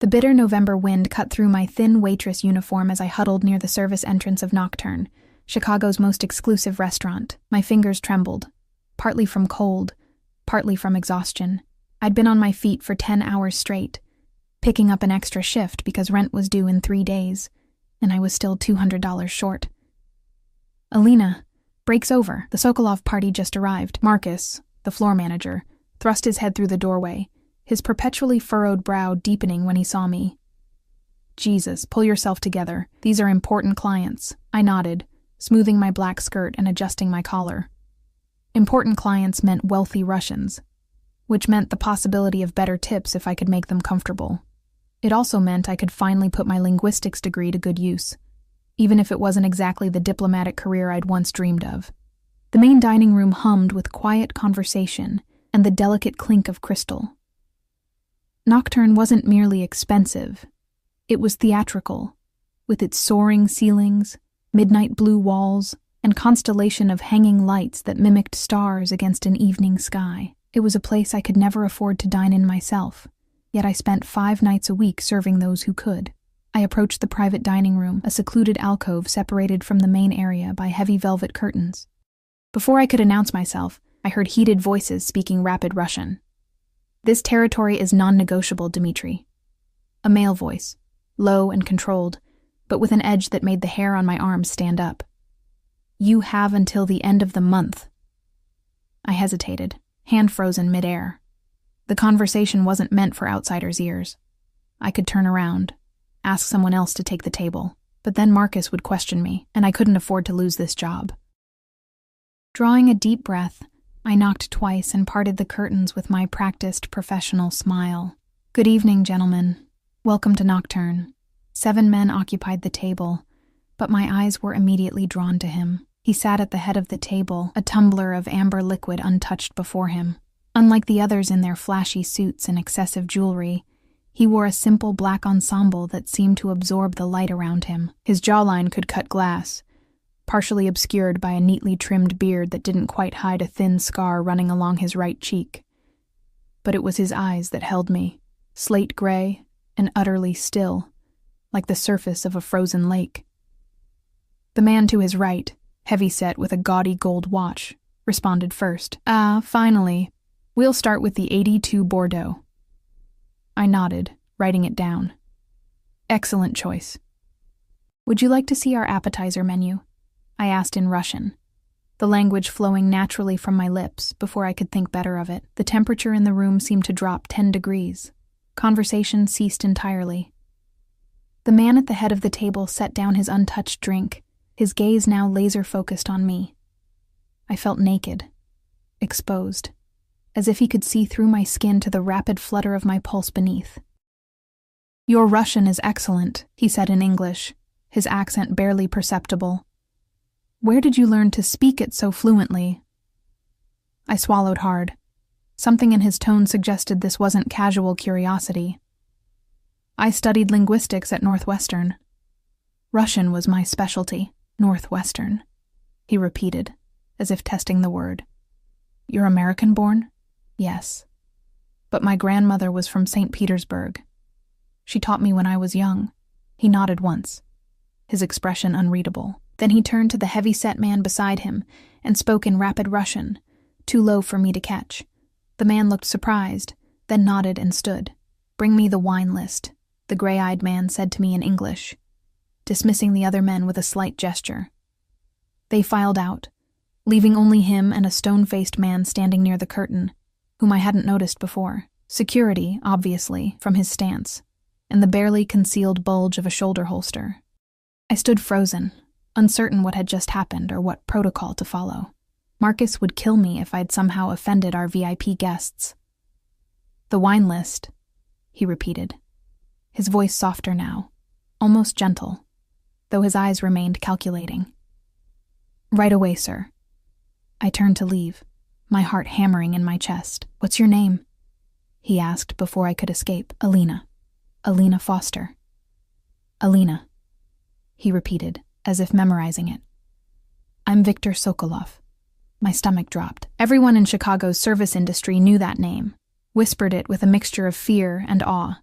The bitter November wind cut through my thin waitress uniform as I huddled near the service entrance of Nocturne, Chicago's most exclusive restaurant. My fingers trembled, partly from cold, partly from exhaustion. I'd been on my feet for 10 hours straight, picking up an extra shift because rent was due in 3 days, and I was still $200 short. Alina, break's over. The Sokolov party just arrived. Marcus, the floor manager, thrust his head through the doorway, his perpetually furrowed brow deepening when he saw me. Jesus, pull yourself together. These are important clients. I nodded, smoothing my black skirt and adjusting my collar. Important clients meant wealthy Russians, which meant the possibility of better tips if I could make them comfortable. It also meant I could finally put my linguistics degree to good use, even if it wasn't exactly the diplomatic career I'd once dreamed of. The main dining room hummed with quiet conversation and the delicate clink of crystal. Nocturne wasn't merely expensive. It was theatrical, with its soaring ceilings, midnight blue walls, and constellation of hanging lights that mimicked stars against an evening sky. It was a place I could never afford to dine in myself, yet I spent 5 nights a week serving those who could. I approached the private dining room, a secluded alcove separated from the main area by heavy velvet curtains. Before I could announce myself, I heard heated voices speaking rapid Russian. "This territory is non-negotiable, Dmitri." A male voice, low and controlled, but with an edge that made the hair on my arms stand up. "You have until the end of the month." I hesitated, hand frozen midair. The conversation wasn't meant for outsiders' ears. I could turn around, ask someone else to take the table, but then Marcus would question me, and I couldn't afford to lose this job. Drawing a deep breath, I knocked twice and parted the curtains with my practiced professional smile. "Good evening, gentlemen. Welcome to Nocturne." 7 men occupied the table, but my eyes were immediately drawn to him. He sat at the head of the table, a tumbler of amber liquid untouched before him. Unlike the others in their flashy suits and excessive jewelry, he wore a simple black ensemble that seemed to absorb the light around him. His jawline could cut glass, partially obscured by a neatly trimmed beard that didn't quite hide a thin scar running along his right cheek. But it was his eyes that held me, slate gray and utterly still, like the surface of a frozen lake. The man to his right, heavy-set with a gaudy gold watch, responded first. Finally. We'll start with the 82 Bordeaux." I nodded, writing it down. "Excellent choice." "Would you like to see our appetizer menu?" I asked in Russian, the language flowing naturally from my lips before I could think better of it. The temperature in the room seemed to drop 10 degrees. Conversation ceased entirely. The man at the head of the table set down his untouched drink, his gaze now laser-focused on me. I felt naked, exposed, as if he could see through my skin to the rapid flutter of my pulse beneath. "Your Russian is excellent," he said in English, his accent barely perceptible. "Where did you learn to speak it so fluently?" I swallowed hard. Something in his tone suggested this wasn't casual curiosity. "I studied linguistics at Northwestern. Russian was my specialty." "Northwestern," he repeated, as if testing the word. "You're American-born?" "Yes. But my grandmother was from St. Petersburg. She taught me when I was young." He nodded once, his expression unreadable. Then he turned to the heavy-set man beside him and spoke in rapid Russian, too low for me to catch. The man looked surprised, then nodded and stood. "Bring me the wine list," the gray-eyed man said to me in English, dismissing the other men with a slight gesture. They filed out, leaving only him and a stone-faced man standing near the curtain, whom I hadn't noticed before. Security, obviously, from his stance, and the barely concealed bulge of a shoulder holster. I stood frozen, uncertain what had just happened or what protocol to follow. Marcus would kill me if I'd somehow offended our VIP guests. "The wine list," he repeated, his voice softer now, almost gentle, though his eyes remained calculating. "Right away, sir." I turned to leave, my heart hammering in my chest. "What's your name?" he asked before I could escape. "Alina. Alina Foster." "Alina," he repeated, as if memorizing it. "I'm Victor Sokolov." My stomach dropped. Everyone in Chicago's service industry knew that name, whispered it with a mixture of fear and awe.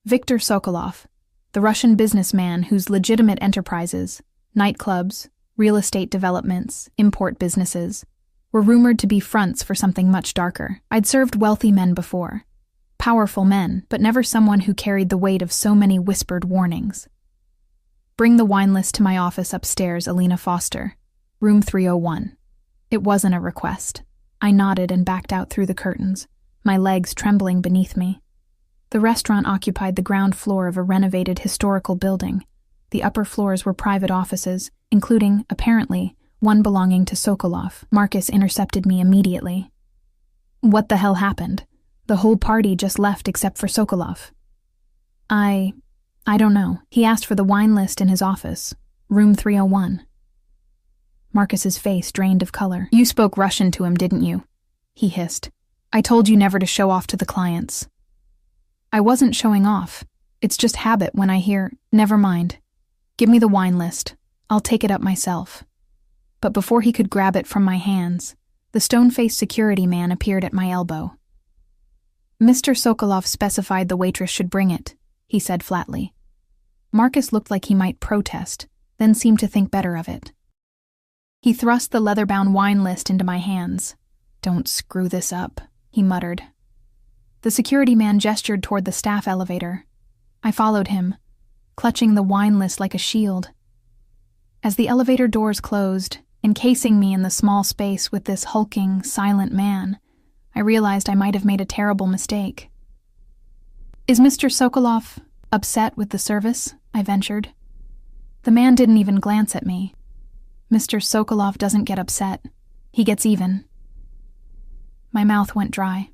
Viktor Sokolov, the Russian businessman whose legitimate enterprises, nightclubs, real estate developments, import businesses, were rumored to be fronts for something much darker. I'd served wealthy men before, powerful men, but never someone who carried the weight of so many whispered warnings. Bring the wine list to my office upstairs, Alina Foster, room 301. It wasn't a request. I nodded and backed out through the curtains, my legs trembling beneath me. The restaurant occupied the ground floor of a renovated historical building. The upper floors were private offices, including, apparently, one belonging to Sokolov. Marcus intercepted me immediately. What the hell happened? The whole party just left except for Sokolov. I don't know. He asked for the wine list in his office, room 301. Marcus's face drained of color. You spoke Russian to him, didn't you? He hissed. I told you never to show off to the clients. I wasn't showing off. It's just habit when I hear, never mind. Give me the wine list. I'll take it up myself. But before he could grab it from my hands, the stone-faced security man appeared at my elbow. Mr. Sokolov specified the waitress should bring it, he said flatly. Marcus looked like he might protest, then seemed to think better of it. He thrust the leather-bound wine list into my hands. Don't screw this up, he muttered. The security man gestured toward the staff elevator. I followed him, clutching the wine list like a shield. As the elevator doors closed, encasing me in the small space with this hulking, silent man, I realized I might have made a terrible mistake. Is Mr. Sokolov upset with the service? I ventured. The man didn't even glance at me. Mr. Sokolov doesn't get upset. He gets even. My mouth went dry.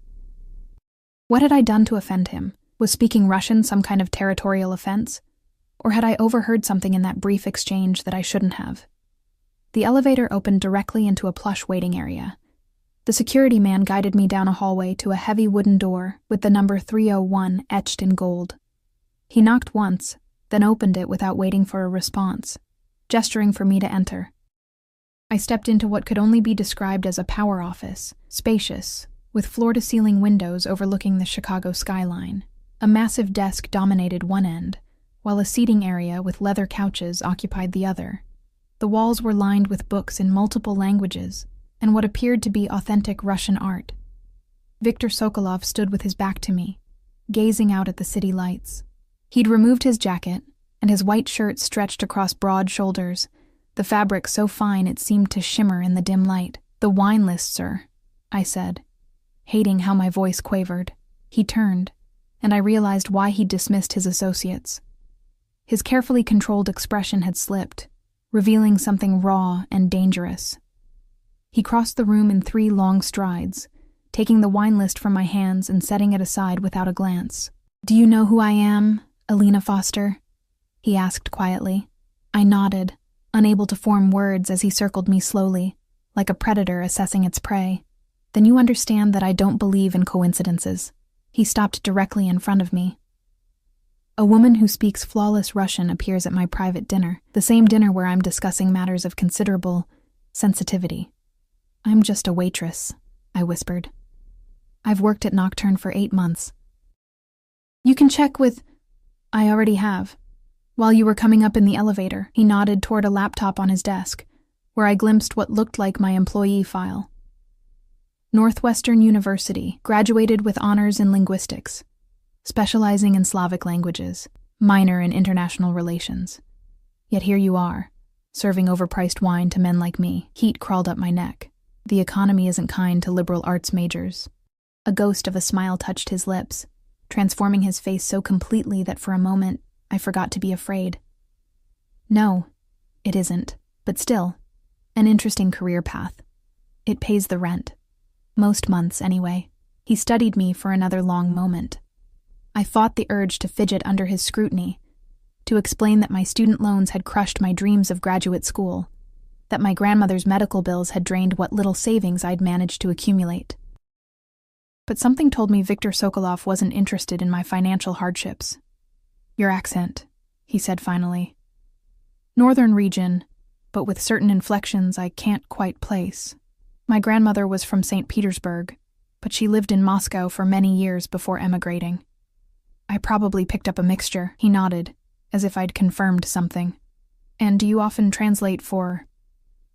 What had I done to offend him? Was speaking Russian some kind of territorial offense? Or had I overheard something in that brief exchange that I shouldn't have? The elevator opened directly into a plush waiting area. The security man guided me down a hallway to a heavy wooden door with the number 301 etched in gold. He knocked once, then opened it without waiting for a response, gesturing for me to enter. I stepped into what could only be described as a power office, spacious, with floor-to-ceiling windows overlooking the Chicago skyline. A massive desk dominated one end, while a seating area with leather couches occupied the other. The walls were lined with books in multiple languages and what appeared to be authentic Russian art. Viktor Sokolov stood with his back to me, gazing out at the city lights. He'd removed his jacket, and his white shirt stretched across broad shoulders, the fabric so fine it seemed to shimmer in the dim light. The wine list, sir, I said, hating how my voice quavered. He turned, and I realized why he'd dismissed his associates. His carefully controlled expression had slipped, revealing something raw and dangerous. He crossed the room in 3 long strides, taking the wine list from my hands and setting it aside without a glance. Do you know who I am, Alina Foster? He asked quietly. I nodded, unable to form words as he circled me slowly, like a predator assessing its prey. Then you understand that I don't believe in coincidences. He stopped directly in front of me. A woman who speaks flawless Russian appears at my private dinner, the same dinner where I'm discussing matters of considerable sensitivity. I'm just a waitress, I whispered. I've worked at Nocturne for 8 months. You can check with... I already have. While you were coming up in the elevator, he nodded toward a laptop on his desk, where I glimpsed what looked like my employee file. Northwestern University, graduated with honors in linguistics, specializing in Slavic languages, minor in international relations. Yet here you are, serving overpriced wine to men like me. Heat crawled up my neck. The economy isn't kind to liberal arts majors. A ghost of a smile touched his lips, transforming his face so completely that for a moment I forgot to be afraid. No, it isn't, but still, an interesting career path. It pays the rent. Most months, anyway. He studied me for another long moment. I fought the urge to fidget under his scrutiny, to explain that my student loans had crushed my dreams of graduate school, that my grandmother's medical bills had drained what little savings I'd managed to accumulate. But something told me Viktor Sokolov wasn't interested in my financial hardships. Your accent, he said finally. Northern region, but with certain inflections I can't quite place. My grandmother was from St. Petersburg, but she lived in Moscow for many years before emigrating. I probably picked up a mixture. He nodded, as if I'd confirmed something. And do you often translate for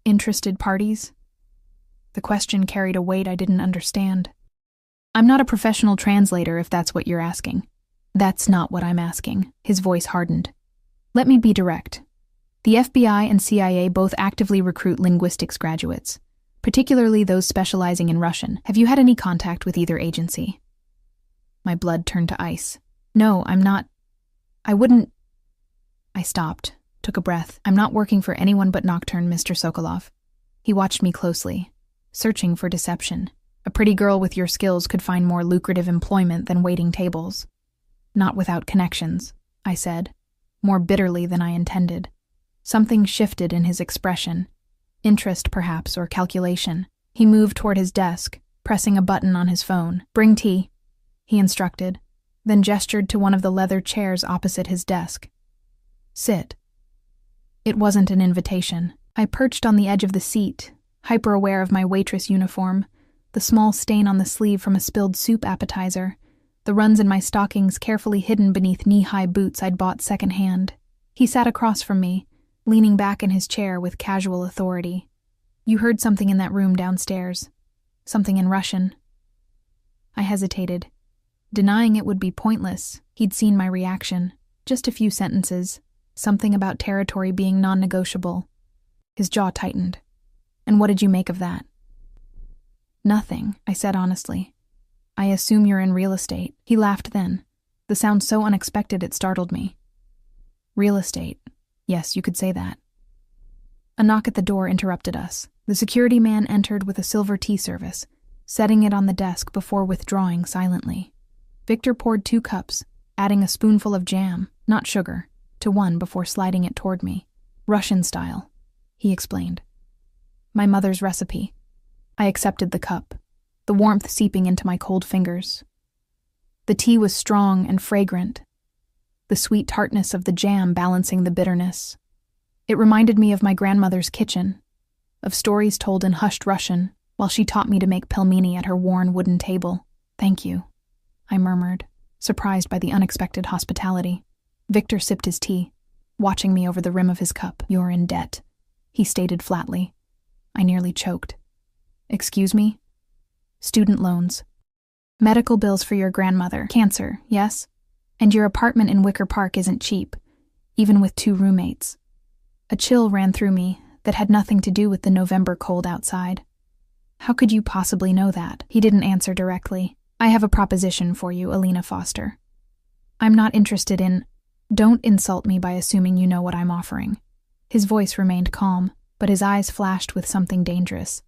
interested parties? The question carried a weight I didn't understand. I'm not a professional translator, if that's what you're asking. That's not what I'm asking. His voice hardened. Let me be direct. The FBI and CIA both actively recruit linguistics graduates, particularly those specializing in Russian. Have you had any contact with either agency? My blood turned to ice. No, I'm not. I wouldn't. I stopped, took a breath. I'm not working for anyone but Nocturne, Mr. Sokolov. He watched me closely, searching for deception. A pretty girl with your skills could find more lucrative employment than waiting tables. Not without connections, I said, more bitterly than I intended. Something shifted in his expression. Interest, perhaps, or calculation. He moved toward his desk, pressing a button on his phone. Bring tea, he instructed, then gestured to one of the leather chairs opposite his desk. Sit. It wasn't an invitation. I perched on the edge of the seat, hyper-aware of my waitress uniform, the small stain on the sleeve from a spilled soup appetizer, the runs in my stockings carefully hidden beneath knee-high boots I'd bought secondhand. He sat across from me, leaning back in his chair with casual authority. You heard something in that room downstairs. Something in Russian. I hesitated. Denying it would be pointless. He'd seen my reaction. Just a few sentences. Something about territory being non-negotiable. His jaw tightened. And what did you make of that? Nothing, I said honestly. I assume you're in real estate. He laughed then. The sound so unexpected it startled me. Real estate. Yes, you could say that. A knock at the door interrupted us. The security man entered with a silver tea service, setting it on the desk before withdrawing silently. Victor poured 2 cups, adding a spoonful of jam, not sugar, to one before sliding it toward me. Russian style, he explained. My mother's recipe. I accepted the cup, the warmth seeping into my cold fingers. The tea was strong and fragrant, the sweet tartness of the jam balancing the bitterness. It reminded me of my grandmother's kitchen, of stories told in hushed Russian while she taught me to make pelmeni at her worn wooden table. Thank you, I murmured, surprised by the unexpected hospitality. Victor sipped his tea, watching me over the rim of his cup. You're in debt, he stated flatly. I nearly choked. Excuse me? Student loans. Medical bills for your grandmother. Cancer, yes? And your apartment in Wicker Park isn't cheap, even with 2 roommates. A chill ran through me that had nothing to do with the November cold outside. How could you possibly know that? He didn't answer directly. I have a proposition for you, Alina Foster. I'm not interested in... Don't insult me by assuming you know what I'm offering. His voice remained calm, but his eyes flashed with something dangerous.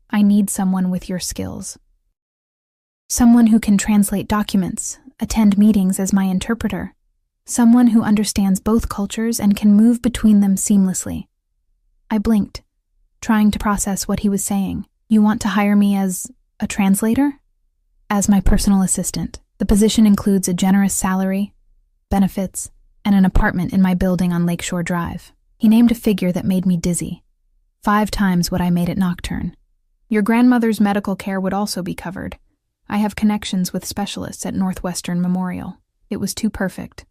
I need someone with your skills. Someone who can translate documents, attend meetings as my interpreter. Someone who understands both cultures and can move between them seamlessly. I blinked, trying to process what he was saying. You want to hire me as a translator? As my personal assistant. The position includes a generous salary, benefits, and an apartment in my building on Lakeshore Drive. He named a figure that made me dizzy. 5 times what I made at Nocturne. Your grandmother's medical care would also be covered. I have connections with specialists at Northwestern Memorial. It was too perfect,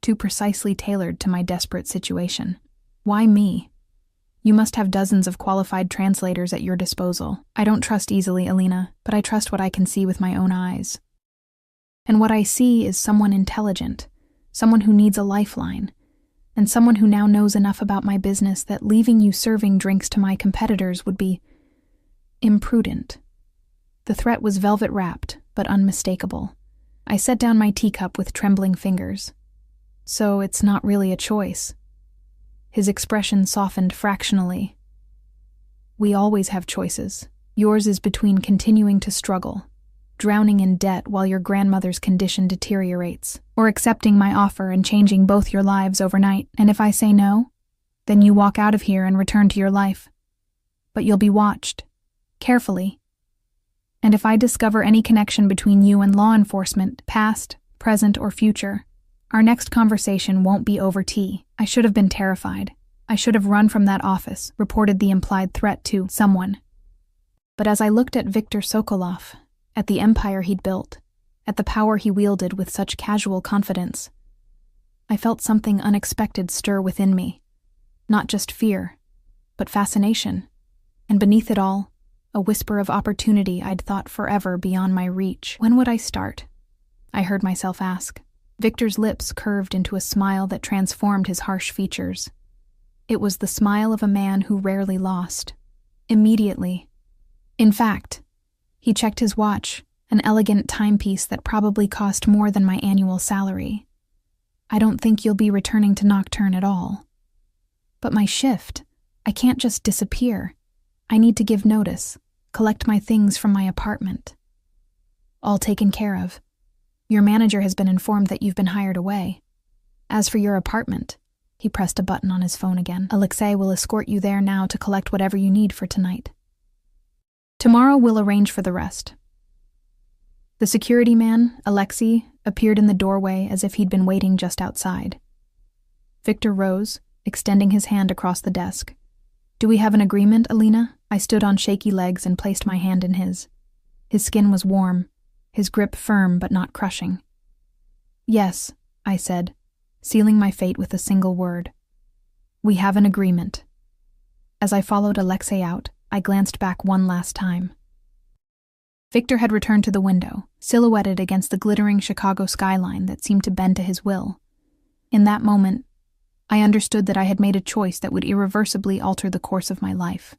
too precisely tailored to my desperate situation. Why me? You must have dozens of qualified translators at your disposal. I don't trust easily, Alina, but I trust what I can see with my own eyes. And what I see is someone intelligent, someone who needs a lifeline, and someone who now knows enough about my business that leaving you serving drinks to my competitors would be imprudent. The threat was velvet-wrapped, but unmistakable. I set down my teacup with trembling fingers. So it's not really a choice. His expression softened fractionally. We always have choices. Yours is between continuing to struggle, drowning in debt while your grandmother's condition deteriorates, or accepting my offer and changing both your lives overnight. And if I say no, then you walk out of here and return to your life. But you'll be watched, carefully. And if I discover any connection between you and law enforcement, past, present, or future, our next conversation won't be over tea. I should have been terrified. I should have run from that office, reported the implied threat to someone. But as I looked at Viktor Sokolov, at the empire he'd built, at the power he wielded with such casual confidence. I felt something unexpected stir within me, not just fear, but fascination, and beneath it all, a whisper of opportunity I'd thought forever beyond my reach. When would I start? I heard myself ask. Victor's lips curved into a smile that transformed his harsh features. It was the smile of a man who rarely lost. Immediately. In fact, he checked his watch, an elegant timepiece that probably cost more than my annual salary. I don't think you'll be returning to Nocturne at all. But my shift, I can't just disappear. I need to give notice, collect my things from my apartment. All taken care of. Your manager has been informed that you've been hired away. As for your apartment, he pressed a button on his phone again. Alexei will escort you there now to collect whatever you need for tonight. Tomorrow we'll arrange for the rest. The security man, Alexei, appeared in the doorway as if he'd been waiting just outside. Victor rose, extending his hand across the desk. Do we have an agreement, Alina? I stood on shaky legs and placed my hand in his. His skin was warm, his grip firm but not crushing. Yes, I said, sealing my fate with a single word. We have an agreement. As I followed Alexei out, I glanced back one last time. Victor had returned to the window, silhouetted against the glittering Chicago skyline that seemed to bend to his will. In that moment, I understood that I had made a choice that would irreversibly alter the course of my life.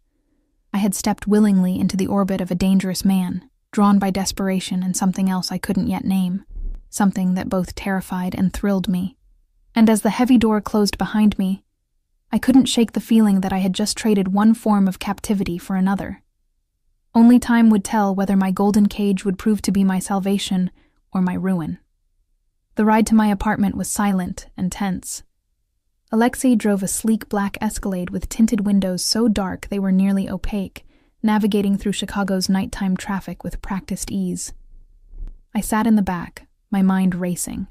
I had stepped willingly into the orbit of a dangerous man, drawn by desperation and something else I couldn't yet name, something that both terrified and thrilled me. And as the heavy door closed behind me, I couldn't shake the feeling that I had just traded one form of captivity for another. Only time would tell whether my golden cage would prove to be my salvation or my ruin. The ride to my apartment was silent and tense. Alexei drove a sleek black Escalade with tinted windows so dark they were nearly opaque, navigating through Chicago's nighttime traffic with practiced ease. I sat in the back, my mind racing.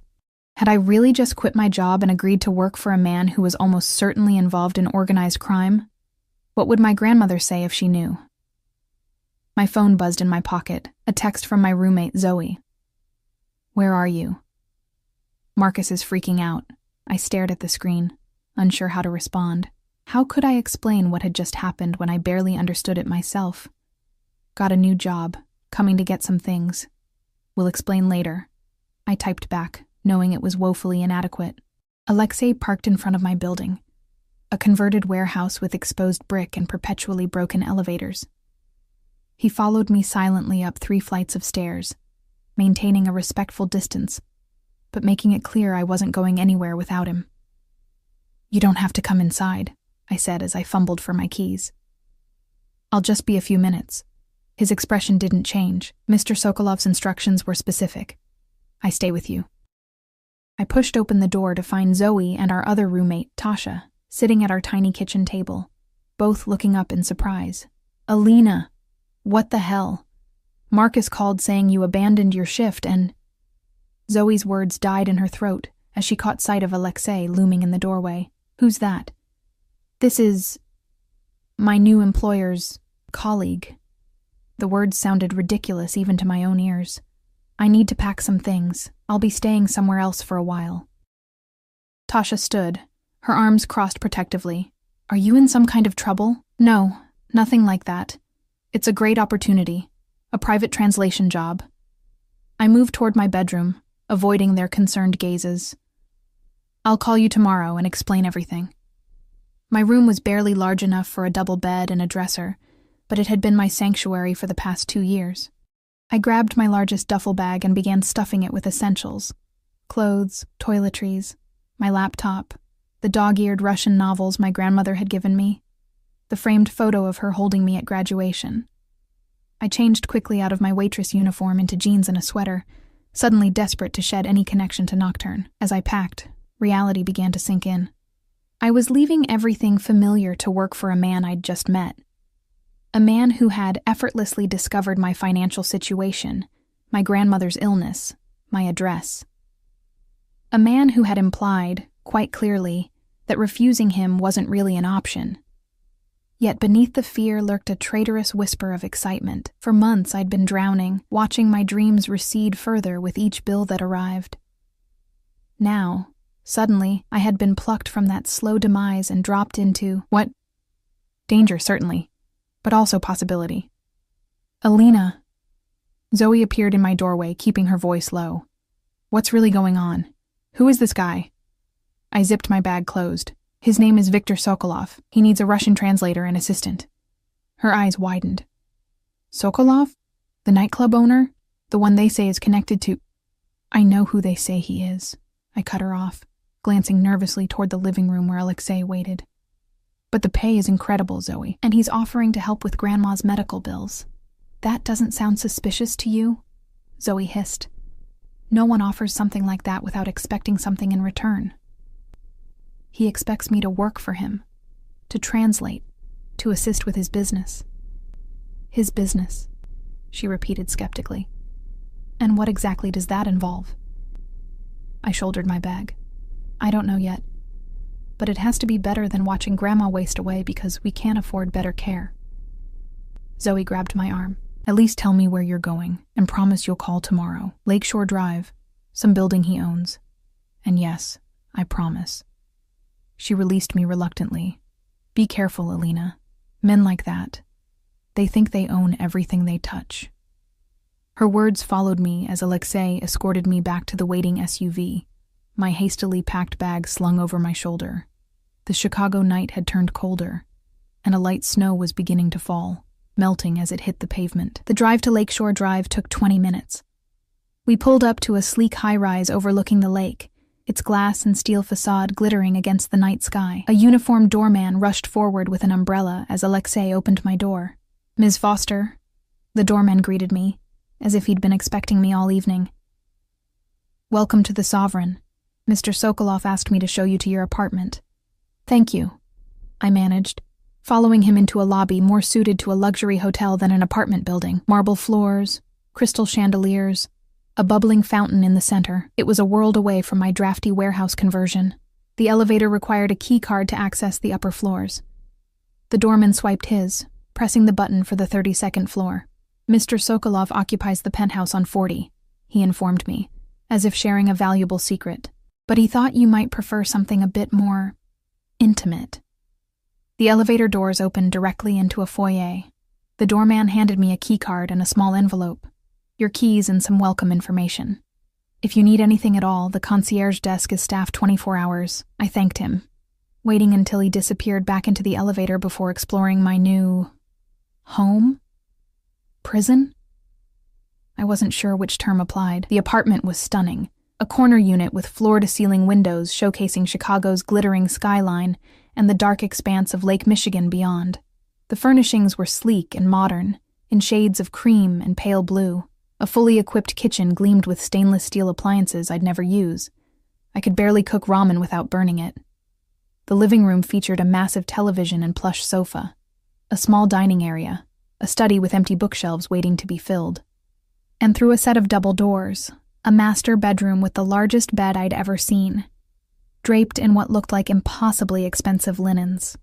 Had I really just quit my job and agreed to work for a man who was almost certainly involved in organized crime? What would my grandmother say if she knew? My phone buzzed in my pocket, a text from my roommate, Zoe. Where are you? Marcus is freaking out. I stared at the screen, unsure how to respond. How could I explain what had just happened when I barely understood it myself? Got a new job, coming to get some things. We'll explain later. I typed back, knowing it was woefully inadequate. Alexei parked in front of my building, a converted warehouse with exposed brick and perpetually broken elevators. He followed me silently up 3 flights of stairs, maintaining a respectful distance, but making it clear I wasn't going anywhere without him. You don't have to come inside, I said as I fumbled for my keys. I'll just be a few minutes. His expression didn't change. Mr. Sokolov's instructions were specific. I stay with you. I pushed open the door to find Zoe and our other roommate, Tasha, sitting at our tiny kitchen table, both looking up in surprise. Alina, what the hell? Marcus called saying you abandoned your shift and... Zoe's words died in her throat as she caught sight of Alexei looming in the doorway. Who's that? This is... my new employer's colleague. The words sounded ridiculous even to my own ears. I need to pack some things. I'll be staying somewhere else for a while. Tasha stood, her arms crossed protectively. Are you in some kind of trouble? No, nothing like that. It's a great opportunity. A private translation job. I moved toward my bedroom, avoiding their concerned gazes. I'll call you tomorrow and explain everything. My room was barely large enough for a double bed and a dresser, but it had been my sanctuary for the past 2 years. I grabbed my largest duffel bag and began stuffing it with essentials. Clothes, toiletries, my laptop, the dog-eared Russian novels my grandmother had given me, the framed photo of her holding me at graduation. I changed quickly out of my waitress uniform into jeans and a sweater, suddenly desperate to shed any connection to Nocturne. As I packed, reality began to sink in. I was leaving everything familiar to work for a man I'd just met. A man who had effortlessly discovered my financial situation, my grandmother's illness, my address. A man who had implied, quite clearly, that refusing him wasn't really an option. Yet beneath the fear lurked a traitorous whisper of excitement. For months I'd been drowning, watching my dreams recede further with each bill that arrived. Now, suddenly, I had been plucked from that slow demise and dropped into, what? Danger, certainly, but also possibility. Alina. Zoe appeared in my doorway, keeping her voice low. What's really going on? Who is this guy? I zipped my bag closed. His name is Viktor Sokolov. He needs a Russian translator and assistant. Her eyes widened. Sokolov? The nightclub owner? The one they say is connected to... I know who they say he is. I cut her off, glancing nervously toward the living room where Alexei waited. But the pay is incredible, Zoe, and he's offering to help with Grandma's medical bills. That doesn't sound suspicious to you? Zoe hissed. No one offers something like that without expecting something in return. He expects me to work for him, to translate, to assist with his business. His business, she repeated skeptically. And what exactly does that involve? I shouldered my bag. I don't know yet. But it has to be better than watching Grandma waste away because we can't afford better care. Zoe grabbed my arm. At least tell me where you're going, and promise you'll call tomorrow. Lakeshore Drive, some building he owns. And yes, I promise. She released me reluctantly. Be careful, Alina. Men like that. They think they own everything they touch. Her words followed me as Alexei escorted me back to the waiting SUV, my hastily packed bag slung over my shoulder. The Chicago night had turned colder, and a light snow was beginning to fall, melting as it hit the pavement. The drive to Lakeshore Drive took 20 minutes. We pulled up to a sleek high-rise overlooking the lake, its glass and steel facade glittering against the night sky. A uniformed doorman rushed forward with an umbrella as Alexei opened my door. Ms. Foster, the doorman greeted me, as if he'd been expecting me all evening. Welcome to the Sovereign. Mr. Sokolov asked me to show you to your apartment. Thank you, I managed, following him into a lobby more suited to a luxury hotel than an apartment building. Marble floors, crystal chandeliers, a bubbling fountain in the center. It was a world away from my drafty warehouse conversion. The elevator required a key card to access the upper floors. The doorman swiped his, pressing the button for the 32nd floor. Mr. Sokolov occupies the penthouse on 40, he informed me, as if sharing a valuable secret. But he thought you might prefer something a bit more intimate. The elevator doors opened directly into a foyer. The doorman handed me a key card and a small envelope. Your keys and some welcome information. If you need anything at all, the concierge desk is staffed 24 hours. I thanked him, waiting until he disappeared back into the elevator before exploring my new... home? Prison? I wasn't sure which term applied. The apartment was stunning. A corner unit with floor-to-ceiling windows showcasing Chicago's glittering skyline and the dark expanse of Lake Michigan beyond. The furnishings were sleek and modern, in shades of cream and pale blue. A fully equipped kitchen gleamed with stainless steel appliances I'd never use. I could barely cook ramen without burning it. The living room featured a massive television and plush sofa, a small dining area, a study with empty bookshelves waiting to be filled. And through a set of double doors, a master bedroom with the largest bed I'd ever seen, draped in what looked like impossibly expensive linens.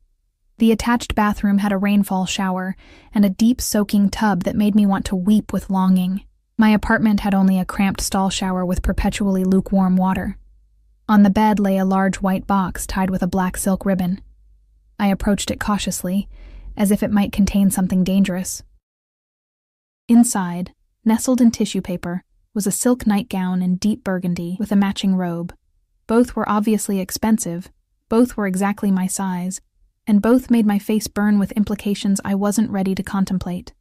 The attached bathroom had a rainfall shower and a deep soaking tub that made me want to weep with longing. My apartment had only a cramped stall shower with perpetually lukewarm water. On the bed lay a large white box tied with a black silk ribbon. I approached it cautiously, as if it might contain something dangerous. Inside, nestled in tissue paper, was a silk nightgown in deep burgundy with a matching robe. Both were obviously expensive, both were exactly my size, and both made my face burn with implications I wasn't ready to contemplate.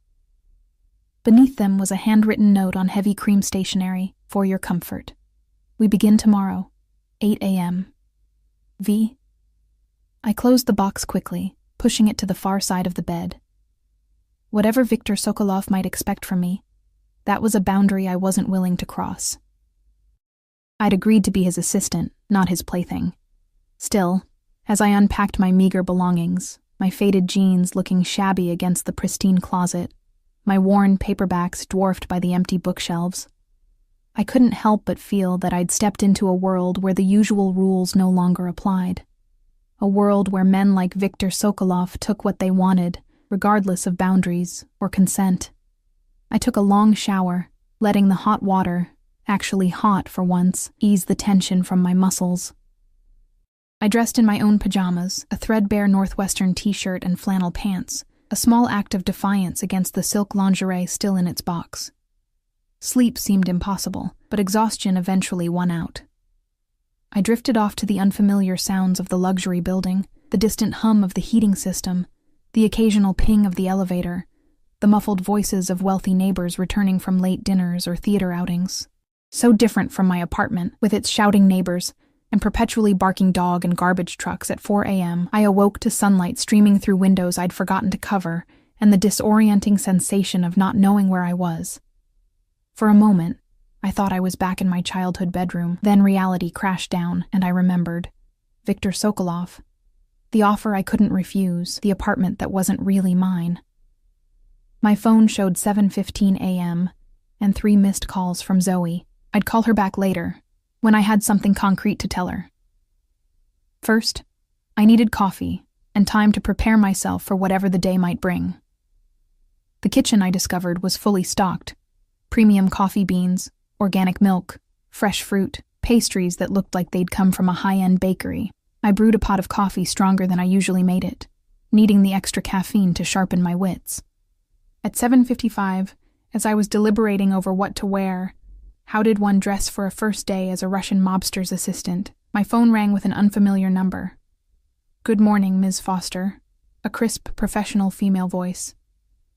Beneath them was a handwritten note on heavy cream stationery, for your comfort. We begin tomorrow, 8 a.m. V. I closed the box quickly, pushing it to the far side of the bed. Whatever Viktor Sokolov might expect from me, that was a boundary I wasn't willing to cross. I'd agreed to be his assistant, not his plaything. Still, as I unpacked my meager belongings, my faded jeans looking shabby against the pristine closet, my worn paperbacks dwarfed by the empty bookshelves, I couldn't help but feel that I'd stepped into a world where the usual rules no longer applied. A world where men like Viktor Sokolov took what they wanted, regardless of boundaries or consent. I took a long shower, letting the hot water, actually hot for once, ease the tension from my muscles. I dressed in my own pajamas, a threadbare Northwestern t-shirt and flannel pants, a small act of defiance against the silk lingerie still in its box. Sleep seemed impossible, but exhaustion eventually won out. I drifted off to the unfamiliar sounds of the luxury building, the distant hum of the heating system, the occasional ping of the elevator, the muffled voices of wealthy neighbors returning from late dinners or theater outings. So different from my apartment, with its shouting neighbors and perpetually barking dog and garbage trucks at 4 a.m., I awoke to sunlight streaming through windows I'd forgotten to cover and the disorienting sensation of not knowing where I was. For a moment, I thought I was back in my childhood bedroom. Then reality crashed down, and I remembered. Viktor Sokolov. The offer I couldn't refuse, the apartment that wasn't really mine. My phone showed 7:15 a.m. and 3 missed calls from Zoe. I'd call her back later, when I had something concrete to tell her. First, I needed coffee and time to prepare myself for whatever the day might bring. The kitchen, I discovered, was fully stocked. Premium coffee beans, organic milk, fresh fruit, pastries that looked like they'd come from a high-end bakery. I brewed a pot of coffee stronger than I usually made it, needing the extra caffeine to sharpen my wits. At 7:55, as I was deliberating over what to wear, how did one dress for a first day as a Russian mobster's assistant, my phone rang with an unfamiliar number. "Good morning, Ms. Foster," a crisp, professional female voice.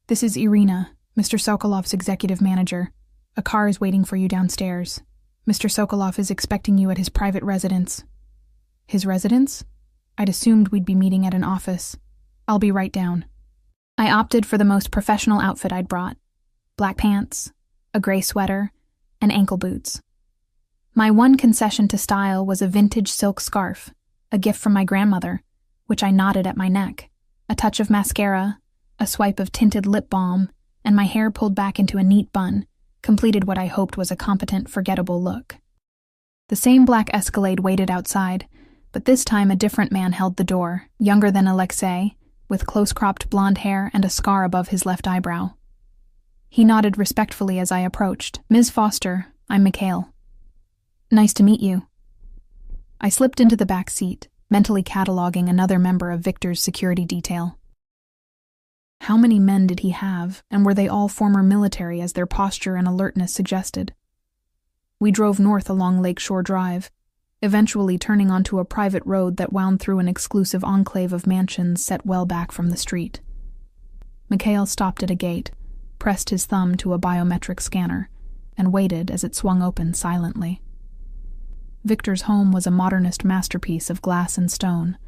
"This is Irina, Mr. Sokolov's executive manager. A car is waiting for you downstairs. Mr. Sokolov is expecting you at his private residence." His residence? I'd assumed we'd be meeting at an office. "I'll be right down." I opted for the most professional outfit I'd brought. Black pants, a gray sweater, and ankle boots. My one concession to style was a vintage silk scarf, a gift from my grandmother, which I knotted at my neck, a touch of mascara, a swipe of tinted lip balm, and my hair pulled back into a neat bun, completed what I hoped was a competent, forgettable look. The same black Escalade waited outside, but this time a different man held the door, younger than Alexei, with close-cropped blonde hair and a scar above his left eyebrow. He nodded respectfully as I approached. "Ms. Foster, I'm Mikhail." "Nice to meet you." I slipped into the back seat, mentally cataloging another member of Viktor's security detail. How many men did he have, and were they all former military as their posture and alertness suggested? We drove north along Lakeshore Drive, eventually turning onto a private road that wound through an exclusive enclave of mansions set well back from the street. Mikhail stopped at a gate, pressed his thumb to a biometric scanner, and waited as it swung open silently. Viktor's home was a modernist masterpiece of glass and stone,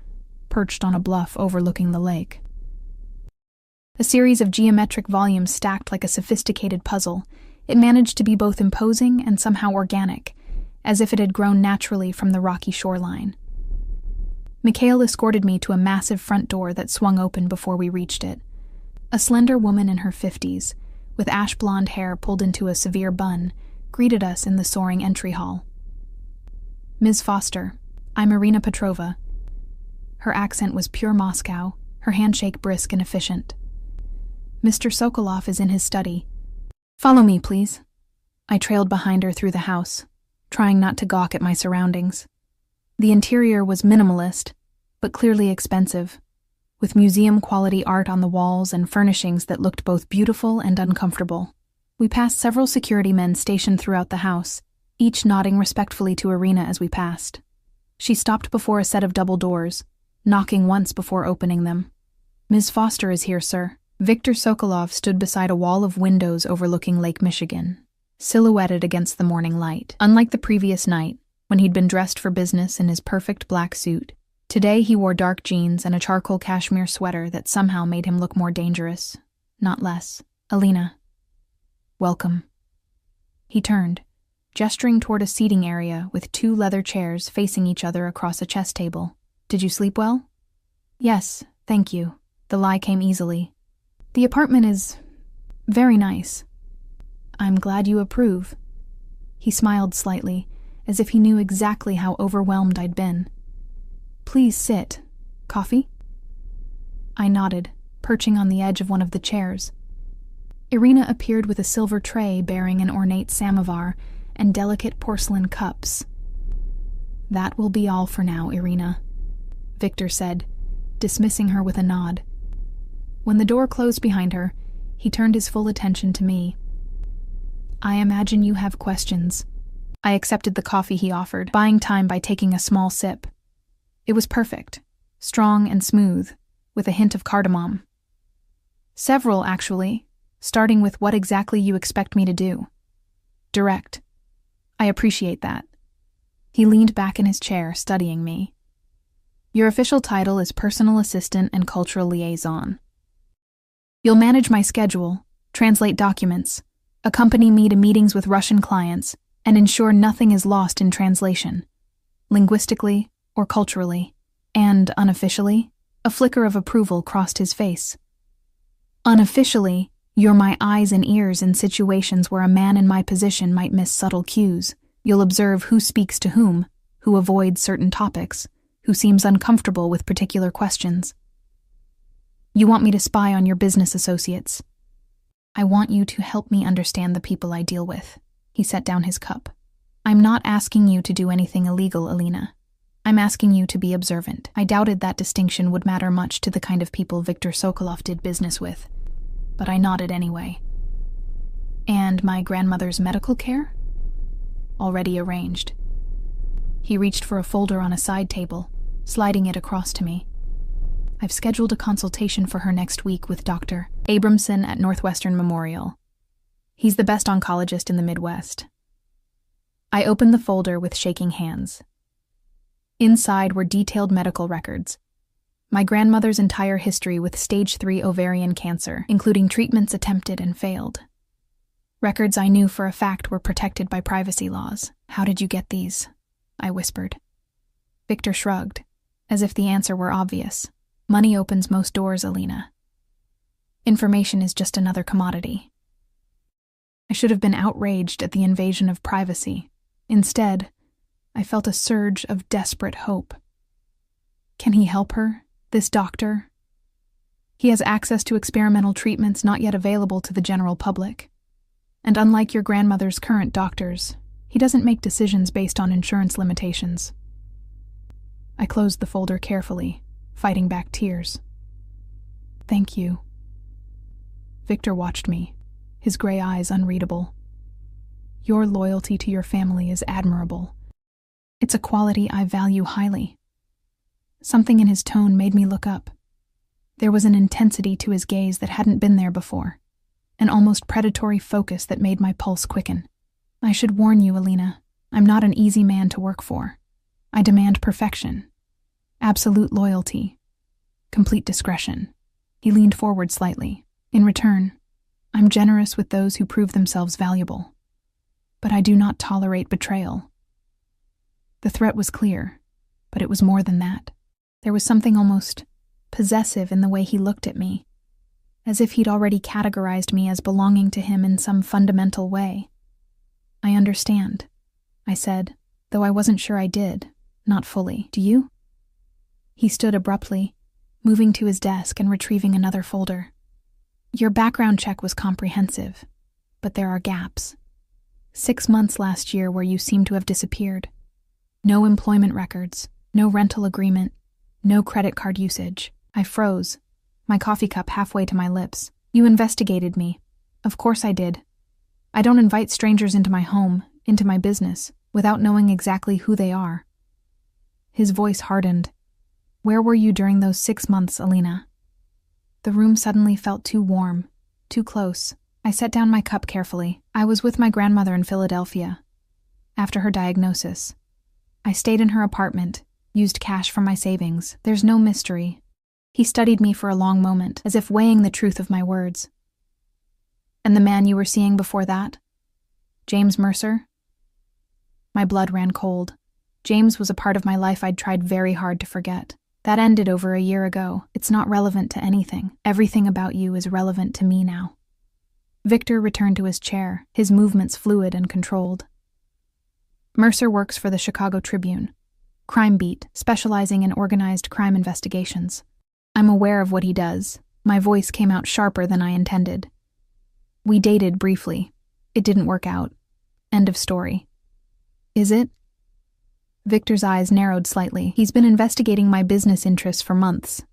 perched on a bluff overlooking the lake. A series of geometric volumes stacked like a sophisticated puzzle, it managed to be both imposing and somehow organic, as if it had grown naturally from the rocky shoreline. Mikhail escorted me to a massive front door that swung open before we reached it. A slender woman in her 50s, with ash-blonde hair pulled into a severe bun, greeted us in the soaring entry hall. "Ms. Foster, I'm Irina Petrova." Her accent was pure Moscow, her handshake brisk and efficient. "Mr. Sokolov is in his study. Follow me, please." I trailed behind her through the house, trying not to gawk at my surroundings. The interior was minimalist, but clearly expensive, with museum-quality art on the walls and furnishings that looked both beautiful and uncomfortable. We passed several security men stationed throughout the house, each nodding respectfully to Irina as we passed. She stopped before a set of double doors, knocking once before opening them. "Ms. Foster is here, sir." Viktor Sokolov stood beside a wall of windows overlooking Lake Michigan, silhouetted against the morning light. Unlike the previous night, when he'd been dressed for business in his perfect black suit, today he wore dark jeans and a charcoal cashmere sweater that somehow made him look more dangerous, not less. "Alina, welcome." He turned, gesturing toward a seating area with 2 leather chairs facing each other across a chess table. "Did you sleep well?" "Yes, thank you." The lie came easily. "The apartment is very nice." "I'm glad you approve." He smiled slightly, as if he knew exactly how overwhelmed I'd been. "Please sit. Coffee? I nodded, perching on the edge of one of the chairs. Irina appeared with a silver tray bearing an ornate samovar and delicate porcelain cups. That will be all for now, Irina, Victor said, dismissing her with a nod. When the door closed behind her, he turned his full attention to me. I imagine you have questions. I accepted the coffee he offered, buying time by taking a small sip. It was perfect, strong and smooth, with a hint of cardamom. Several, actually, starting with what exactly you expect me to do. Direct. I appreciate that. He leaned back in his chair, studying me. Your official title is Personal Assistant and Cultural Liaison. You'll manage my schedule, translate documents, accompany me to meetings with Russian clients, and ensure nothing is lost in translation, linguistically or culturally, and unofficially, a flicker of approval crossed his face. Unofficially, you're my eyes and ears in situations where a man in my position might miss subtle cues. You'll observe who speaks to whom, who avoids certain topics, who seems uncomfortable with particular questions. You want me to spy on your business associates. I want you to help me understand the people I deal with. He set down his cup. I'm not asking you to do anything illegal, Alina. I'm asking you to be observant. I doubted that distinction would matter much to the kind of people Viktor Sokolov did business with, but I nodded anyway. And my grandmother's medical care? Already arranged. He reached for a folder on a side table, sliding it across to me. I've scheduled a consultation for her next week with Dr. Abramson at Northwestern Memorial. He's the best oncologist in the Midwest. I opened the folder with shaking hands. Inside were detailed medical records. My grandmother's entire history with stage 3 ovarian cancer, including treatments attempted and failed. Records I knew for a fact were protected by privacy laws. How did you get these? I whispered. Victor shrugged, as if the answer were obvious. Money opens most doors, Alina. Information is just another commodity. I should have been outraged at the invasion of privacy. Instead, I felt a surge of desperate hope. Can he help her, this doctor? He has access to experimental treatments not yet available to the general public. And unlike your grandmother's current doctors, he doesn't make decisions based on insurance limitations. I closed the folder carefully, fighting back tears. Thank you. Victor watched me, his gray eyes unreadable. Your loyalty to your family is admirable. It's a quality I value highly. Something in his tone made me look up. There was an intensity to his gaze that hadn't been there before, an almost predatory focus that made my pulse quicken. I should warn you, Alina, I'm not an easy man to work for. I demand perfection, absolute loyalty, complete discretion. He leaned forward slightly. In return, I'm generous with those who prove themselves valuable. But I do not tolerate betrayal. The threat was clear, but it was more than that. There was something almost possessive in the way he looked at me, as if he'd already categorized me as belonging to him in some fundamental way. I understand, I said, though I wasn't sure I did, not fully. Do you? He stood abruptly, moving to his desk and retrieving another folder. Your background check was comprehensive, but there are gaps. 6 months last year where you seem to have disappeared. No employment records, no rental agreement, no credit card usage. I froze, my coffee cup halfway to my lips. You investigated me. Of course I did. I don't invite strangers into my home, into my business, without knowing exactly who they are. His voice hardened. Where were you during those 6 months, Alina? The room suddenly felt too warm, too close. I set down my cup carefully. I was with my grandmother in Philadelphia. After her diagnosis, I stayed in her apartment, used cash from my savings. There's no mystery. He studied me for a long moment, as if weighing the truth of my words. And the man you were seeing before that? James Mercer? My blood ran cold. James was a part of my life I'd tried very hard to forget. That ended over a year ago. It's not relevant to anything. Everything about you is relevant to me now. Victor returned to his chair, his movements fluid and controlled. Mercer works for the Chicago Tribune. Crime Beat, specializing in organized crime investigations. I'm aware of what he does. My voice came out sharper than I intended. We dated briefly. It didn't work out. End of story. Is it? Victor's eyes narrowed slightly. He's been investigating my business interests for months.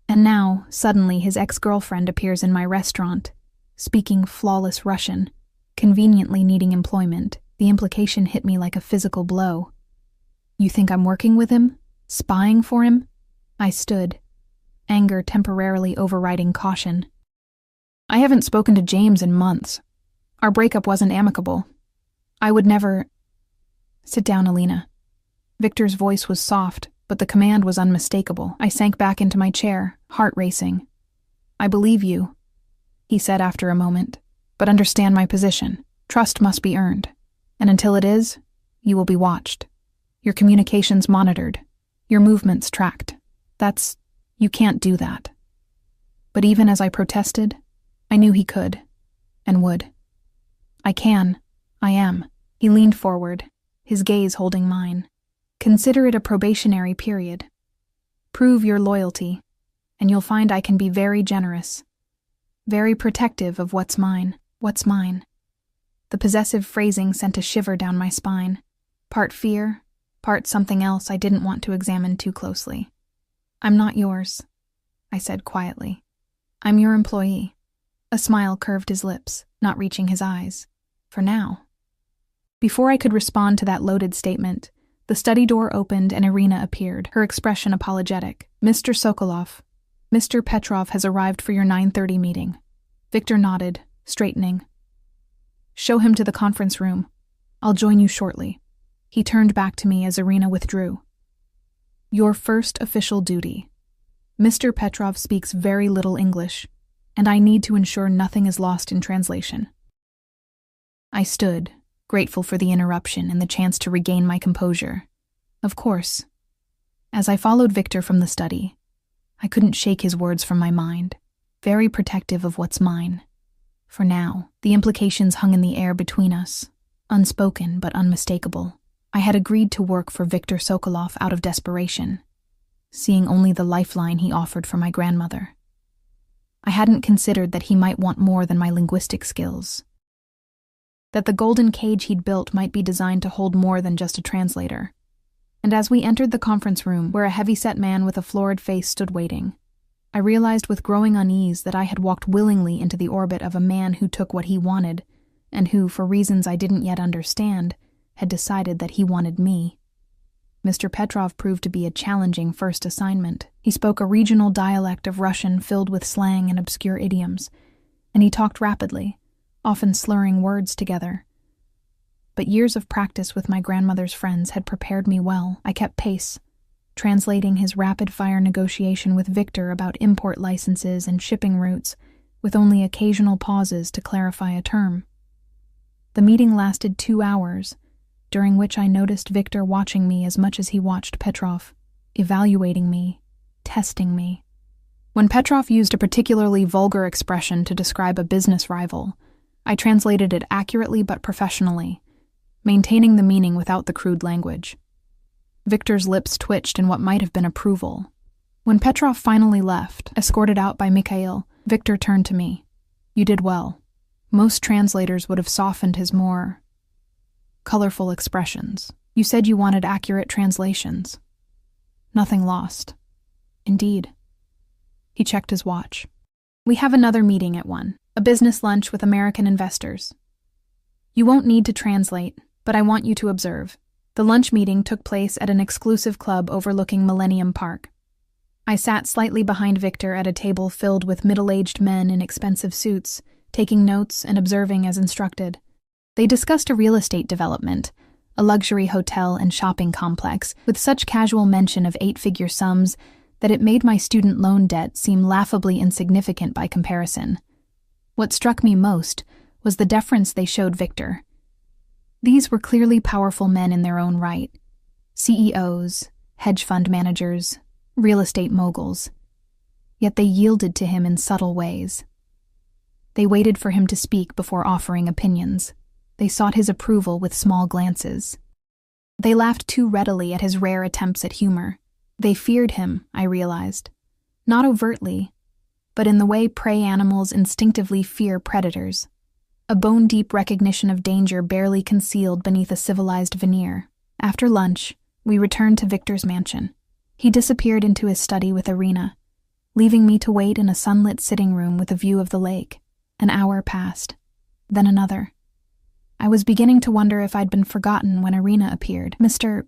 And now, suddenly, his ex-girlfriend appears in my restaurant, speaking flawless Russian, conveniently needing employment. The implication hit me like a physical blow. You think I'm working with him? Spying for him? I stood, anger temporarily overriding caution. I haven't spoken to James in months. Our breakup wasn't amicable. I would never... Sit down, Alina. Victor's voice was soft, but the command was unmistakable. I sank back into my chair, heart racing. I believe you, he said after a moment, but understand my position. Trust must be earned. And until it is, you will be watched. Your communications monitored. Your movements tracked. You can't do that. But even as I protested, I knew he could, and would. I am. He leaned forward, his gaze holding mine. Consider it a probationary period. Prove your loyalty, and you'll find I can be very generous. Very protective of what's mine. The possessive phrasing sent a shiver down my spine. Part fear, part something else I didn't want to examine too closely. I'm not yours, I said quietly. I'm your employee. A smile curved his lips, not reaching his eyes. For now. Before I could respond to that loaded statement, the study door opened and Irina appeared, her expression apologetic. Mr. Sokolov, Mr. Petrov has arrived for your 9:30 meeting. Victor nodded, straightening. Show him to the conference room. I'll join you shortly. He turned back to me as Irina withdrew. Your first official duty. Mr. Petrov speaks very little English, and I need to ensure nothing is lost in translation. I stood, grateful for the interruption and the chance to regain my composure. Of course. As I followed Victor from the study, I couldn't shake his words from my mind, very protective of what's mine. For now, the implications hung in the air between us, unspoken but unmistakable. I had agreed to work for Viktor Sokolov out of desperation, seeing only the lifeline he offered for my grandmother. I hadn't considered that he might want more than my linguistic skills, that the golden cage he'd built might be designed to hold more than just a translator. And as we entered the conference room, where a heavy-set man with a florid face stood waiting, I realized with growing unease that I had walked willingly into the orbit of a man who took what he wanted, and who, for reasons I didn't yet understand, had decided that he wanted me. Mr. Petrov proved to be a challenging first assignment. He spoke a regional dialect of Russian filled with slang and obscure idioms, and he talked rapidly, often slurring words together. But years of practice with my grandmother's friends had prepared me well. I kept pace, translating his rapid-fire negotiation with Victor about import licenses and shipping routes, with only occasional pauses to clarify a term. The meeting lasted 2 hours, during which I noticed Victor watching me as much as he watched Petrov, evaluating me, testing me. When Petrov used a particularly vulgar expression to describe a business rival, I translated it accurately but professionally, maintaining the meaning without the crude language. Victor's lips twitched in what might have been approval. When Petrov finally left, escorted out by Mikhail, Victor turned to me. You did well. Most translators would have softened his more colorful expressions. You said you wanted accurate translations. Nothing lost. Indeed. He checked his watch. We have another meeting at 1, a business lunch with American investors. You won't need to translate, but I want you to observe. The lunch meeting took place at an exclusive club overlooking Millennium Park. I sat slightly behind Victor at a table filled with middle-aged men in expensive suits, taking notes and observing as instructed. They discussed a real estate development, a luxury hotel and shopping complex, with such casual mention of 8-figure sums that it made my student loan debt seem laughably insignificant by comparison. What struck me most was the deference they showed Victor. These were clearly powerful men in their own right. CEOs, hedge fund managers, real estate moguls. Yet they yielded to him in subtle ways. They waited for him to speak before offering opinions. They sought his approval with small glances. They laughed too readily at his rare attempts at humor. They feared him, I realized. Not overtly, but in the way prey animals instinctively fear predators. A bone-deep recognition of danger barely concealed beneath a civilized veneer. After lunch, we returned to Victor's mansion. He disappeared into his study with Irina, leaving me to wait in a sunlit sitting room with a view of the lake. An hour passed, then another. I was beginning to wonder if I'd been forgotten when Irina appeared. Mr.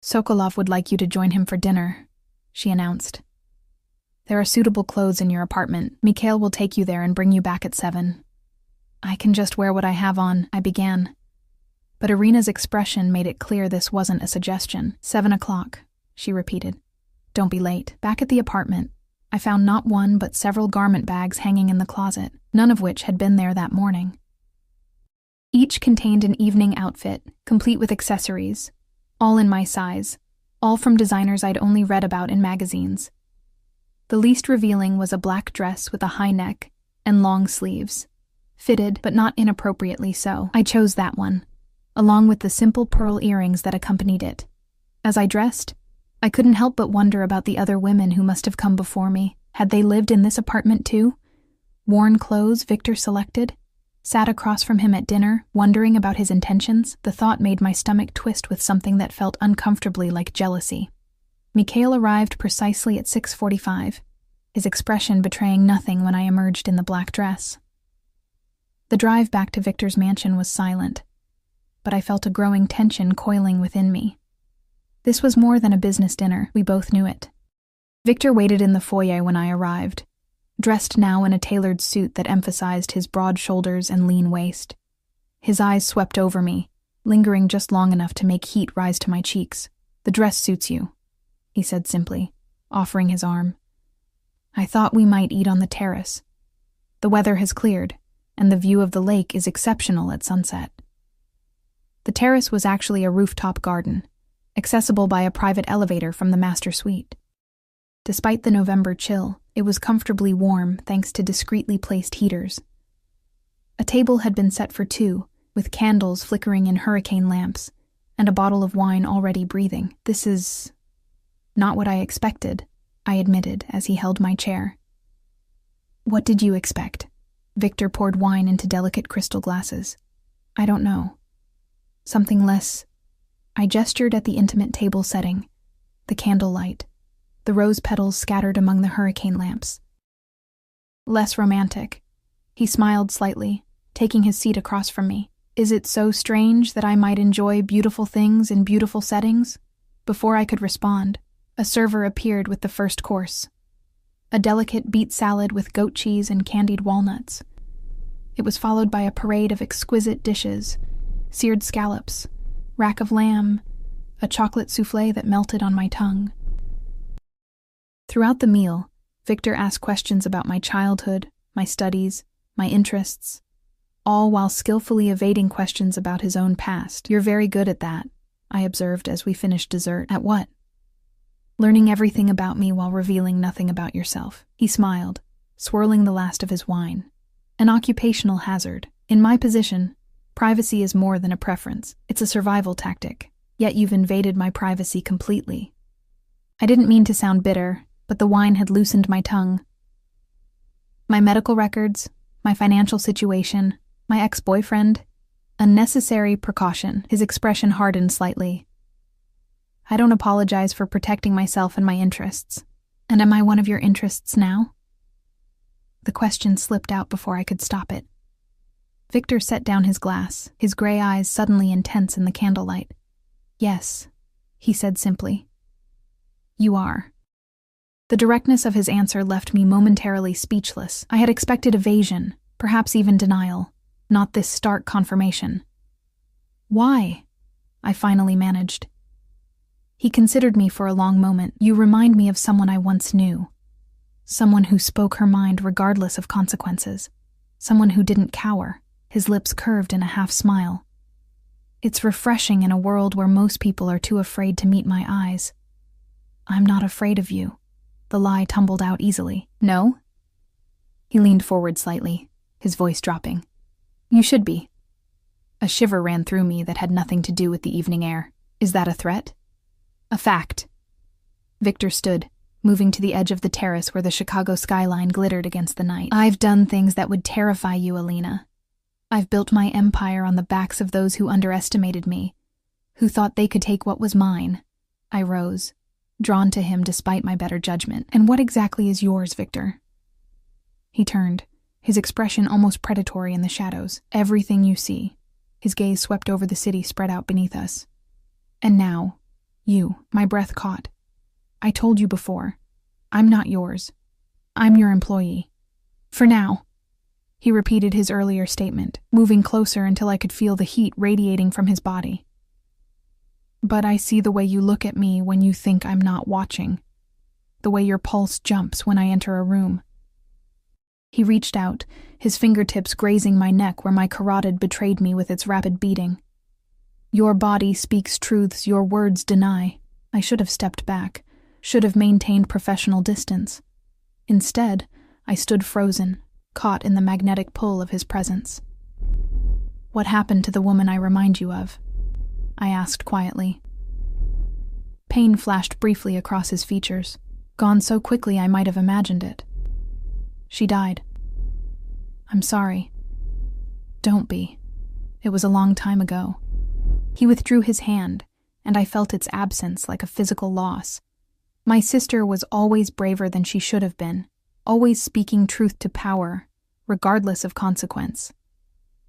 Sokolov would like you to join him for dinner, she announced. There are suitable clothes in your apartment. Mikhail will take you there and bring you back at 7. I can just wear what I have on, I began. But Irina's expression made it clear this wasn't a suggestion. 7 o'clock, she repeated. Don't be late. Back at the apartment, I found not one but several garment bags hanging in the closet, none of which had been there that morning. Each contained an evening outfit, complete with accessories, all in my size, all from designers I'd only read about in magazines. The least revealing was a black dress with a high neck and long sleeves, fitted but not inappropriately so. I chose that one, along with the simple pearl earrings that accompanied it. As I dressed, I couldn't help but wonder about the other women who must have come before me. Had they lived in this apartment too? Worn clothes Victor selected? Sat across from him at dinner, wondering about his intentions? The thought made my stomach twist with something that felt uncomfortably like jealousy. Mikhail arrived precisely at 6:45, his expression betraying nothing when I emerged in the black dress. The drive back to Victor's mansion was silent, but I felt a growing tension coiling within me. This was more than a business dinner, we both knew it. Victor waited in the foyer when I arrived, dressed now in a tailored suit that emphasized his broad shoulders and lean waist. His eyes swept over me, lingering just long enough to make heat rise to my cheeks. "The dress suits you," he said simply, offering his arm. "I thought we might eat on the terrace. The weather has cleared, and the view of the lake is exceptional at sunset." The terrace was actually a rooftop garden, accessible by a private elevator from the master suite. Despite the November chill, it was comfortably warm thanks to discreetly placed heaters. A table had been set for 2, with candles flickering in hurricane lamps, and a bottle of wine already breathing. "This is not what I expected," I admitted as he held my chair. "What did you expect?" Victor poured wine into delicate crystal glasses. "I don't know. Something less." I gestured at the intimate table setting, the candlelight, the rose petals scattered among the hurricane lamps. "Less romantic." He smiled slightly, taking his seat across from me. "Is it so strange that I might enjoy beautiful things in beautiful settings?" Before I could respond, a server appeared with the first course, a delicate beet salad with goat cheese and candied walnuts. It was followed by a parade of exquisite dishes, seared scallops, rack of lamb, a chocolate soufflé that melted on my tongue. Throughout the meal, Victor asked questions about my childhood, my studies, my interests, all while skillfully evading questions about his own past. "You're very good at that," I observed as we finished dessert. "At what?" "Learning everything about me while revealing nothing about yourself." He smiled, swirling the last of his wine. "An occupational hazard. In my position, privacy is more than a preference. It's a survival tactic. Yet you've invaded my privacy completely." I didn't mean to sound bitter, but the wine had loosened my tongue. My medical records, my financial situation, my ex-boyfriend, a necessary precaution. His expression hardened slightly. "I don't apologize for protecting myself and my interests. And am I one of your interests now?" The question slipped out before I could stop it. Victor set down his glass, his gray eyes suddenly intense in the candlelight. "Yes," he said simply. "You are." The directness of his answer left me momentarily speechless. I had expected evasion, perhaps even denial, not this stark confirmation. "Why?" I finally managed. He considered me for a long moment. "You remind me of someone I once knew. Someone who spoke her mind regardless of consequences. Someone who didn't cower." His lips curved in a half-smile. "It's refreshing in a world where most people are too afraid to meet my eyes." "I'm not afraid of you." The lie tumbled out easily. "No?" He leaned forward slightly, his voice dropping. "You should be." A shiver ran through me that had nothing to do with the evening air. Is that a threat? A fact. Victor stood, moving to the edge of the terrace where the Chicago skyline glittered against the night. I've done things that would terrify you, Alina. I've built my empire on the backs of those who underestimated me, who thought they could take what was mine. I rose, drawn to him despite my better judgment. And what exactly is yours, Victor? He turned, his expression almost predatory in the shadows. Everything you see. His gaze swept over the city spread out beneath us. And now, you, my breath caught. I told you before, I'm not yours. I'm your employee. For now. He repeated his earlier statement, moving closer until I could feel the heat radiating from his body. But I see the way you look at me when you think I'm not watching. The way your pulse jumps when I enter a room. He reached out, his fingertips grazing my neck where my carotid betrayed me with its rapid beating. Your body speaks truths your words deny. I should have stepped back, should have maintained professional distance. Instead, I stood frozen, caught in the magnetic pull of his presence. What happened to the woman I remind you of? I asked quietly. Pain flashed briefly across his features, gone so quickly I might have imagined it. She died. I'm sorry. Don't be. It was a long time ago. He withdrew his hand, and I felt its absence like a physical loss. My sister was always braver than she should have been, always speaking truth to power, regardless of consequence.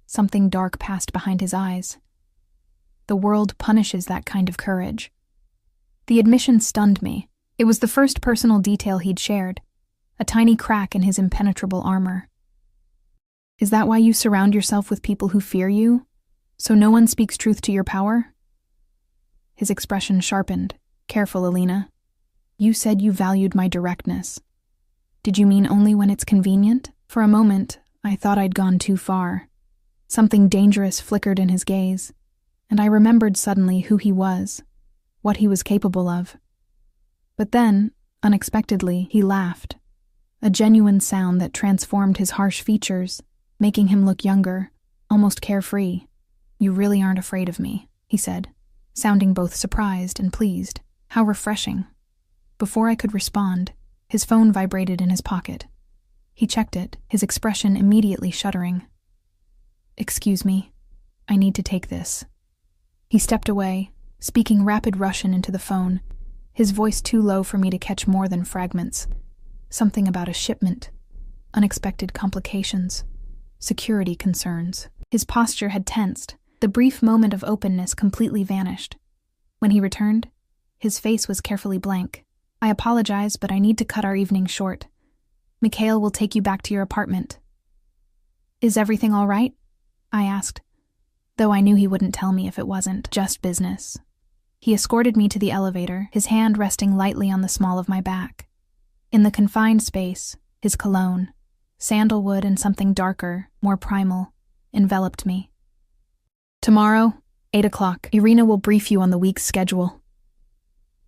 Something dark passed behind his eyes. The world punishes that kind of courage. The admission stunned me. It was the first personal detail he'd shared, a tiny crack in his impenetrable armor. Is that why you surround yourself with people who fear you? So no one speaks truth to your power? His expression sharpened. Careful, Alina. You said you valued my directness. Did you mean only when it's convenient? For a moment, I thought I'd gone too far. Something dangerous flickered in his gaze, and I remembered suddenly who he was, what he was capable of. But then, unexpectedly, he laughed, a genuine sound that transformed his harsh features, making him look younger, almost carefree. You really aren't afraid of me, he said, sounding both surprised and pleased. How refreshing. Before I could respond, his phone vibrated in his pocket. He checked it, his expression immediately shuddering. Excuse me, I need to take this. He stepped away, speaking rapid Russian into the phone, his voice too low for me to catch more than fragments. Something about a shipment, unexpected complications, security concerns. His posture had tensed. The brief moment of openness completely vanished. When he returned, his face was carefully blank. I apologize, but I need to cut our evening short. Mikhail will take you back to your apartment. Is everything all right? I asked, though I knew he wouldn't tell me if it wasn't just business. He escorted me to the elevator, his hand resting lightly on the small of my back. In the confined space, his cologne, sandalwood and something darker, more primal, enveloped me. Tomorrow, 8 o'clock, Irina will brief you on the week's schedule.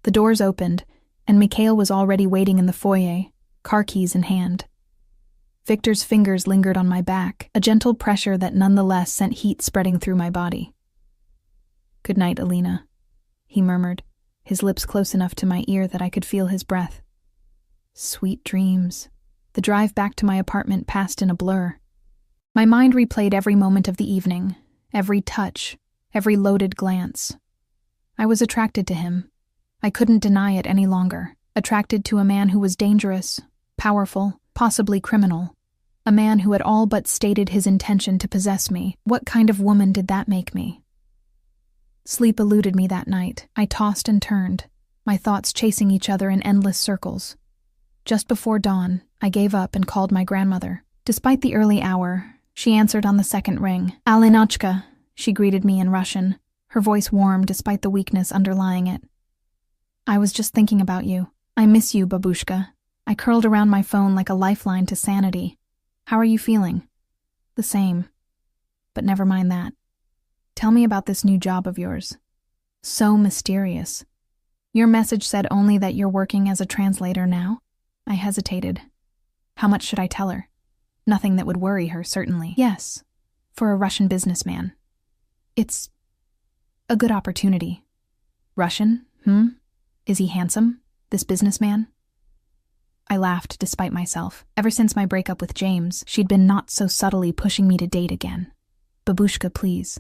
The doors opened, and Mikhail was already waiting in the foyer, car keys in hand. Victor's fingers lingered on my back, a gentle pressure that nonetheless sent heat spreading through my body. Good night, Alina, he murmured, his lips close enough to my ear that I could feel his breath. Sweet dreams. The drive back to my apartment passed in a blur. My mind replayed every moment of the evening, every touch, every loaded glance. I was attracted to him. I couldn't deny it any longer. Attracted to a man who was dangerous, powerful, possibly criminal. A man who had all but stated his intention to possess me. What kind of woman did that make me? Sleep eluded me that night. I tossed and turned, my thoughts chasing each other in endless circles. Just before dawn, I gave up and called my grandmother. Despite the early hour, she answered on the second ring. Alinachka, she greeted me in Russian, her voice warm despite the weakness underlying it. I was just thinking about you. I miss you, babushka. I curled around my phone like a lifeline to sanity. How are you feeling? The same. But never mind that. Tell me about this new job of yours. So mysterious. Your message said only that you're working as a translator now? I hesitated. How much should I tell her? Nothing that would worry her, certainly. Yes, for a Russian businessman. It's a good opportunity. Russian? Is he handsome, this businessman? I laughed despite myself. Ever since my breakup with James, she'd been not so subtly pushing me to date again. Babushka, please.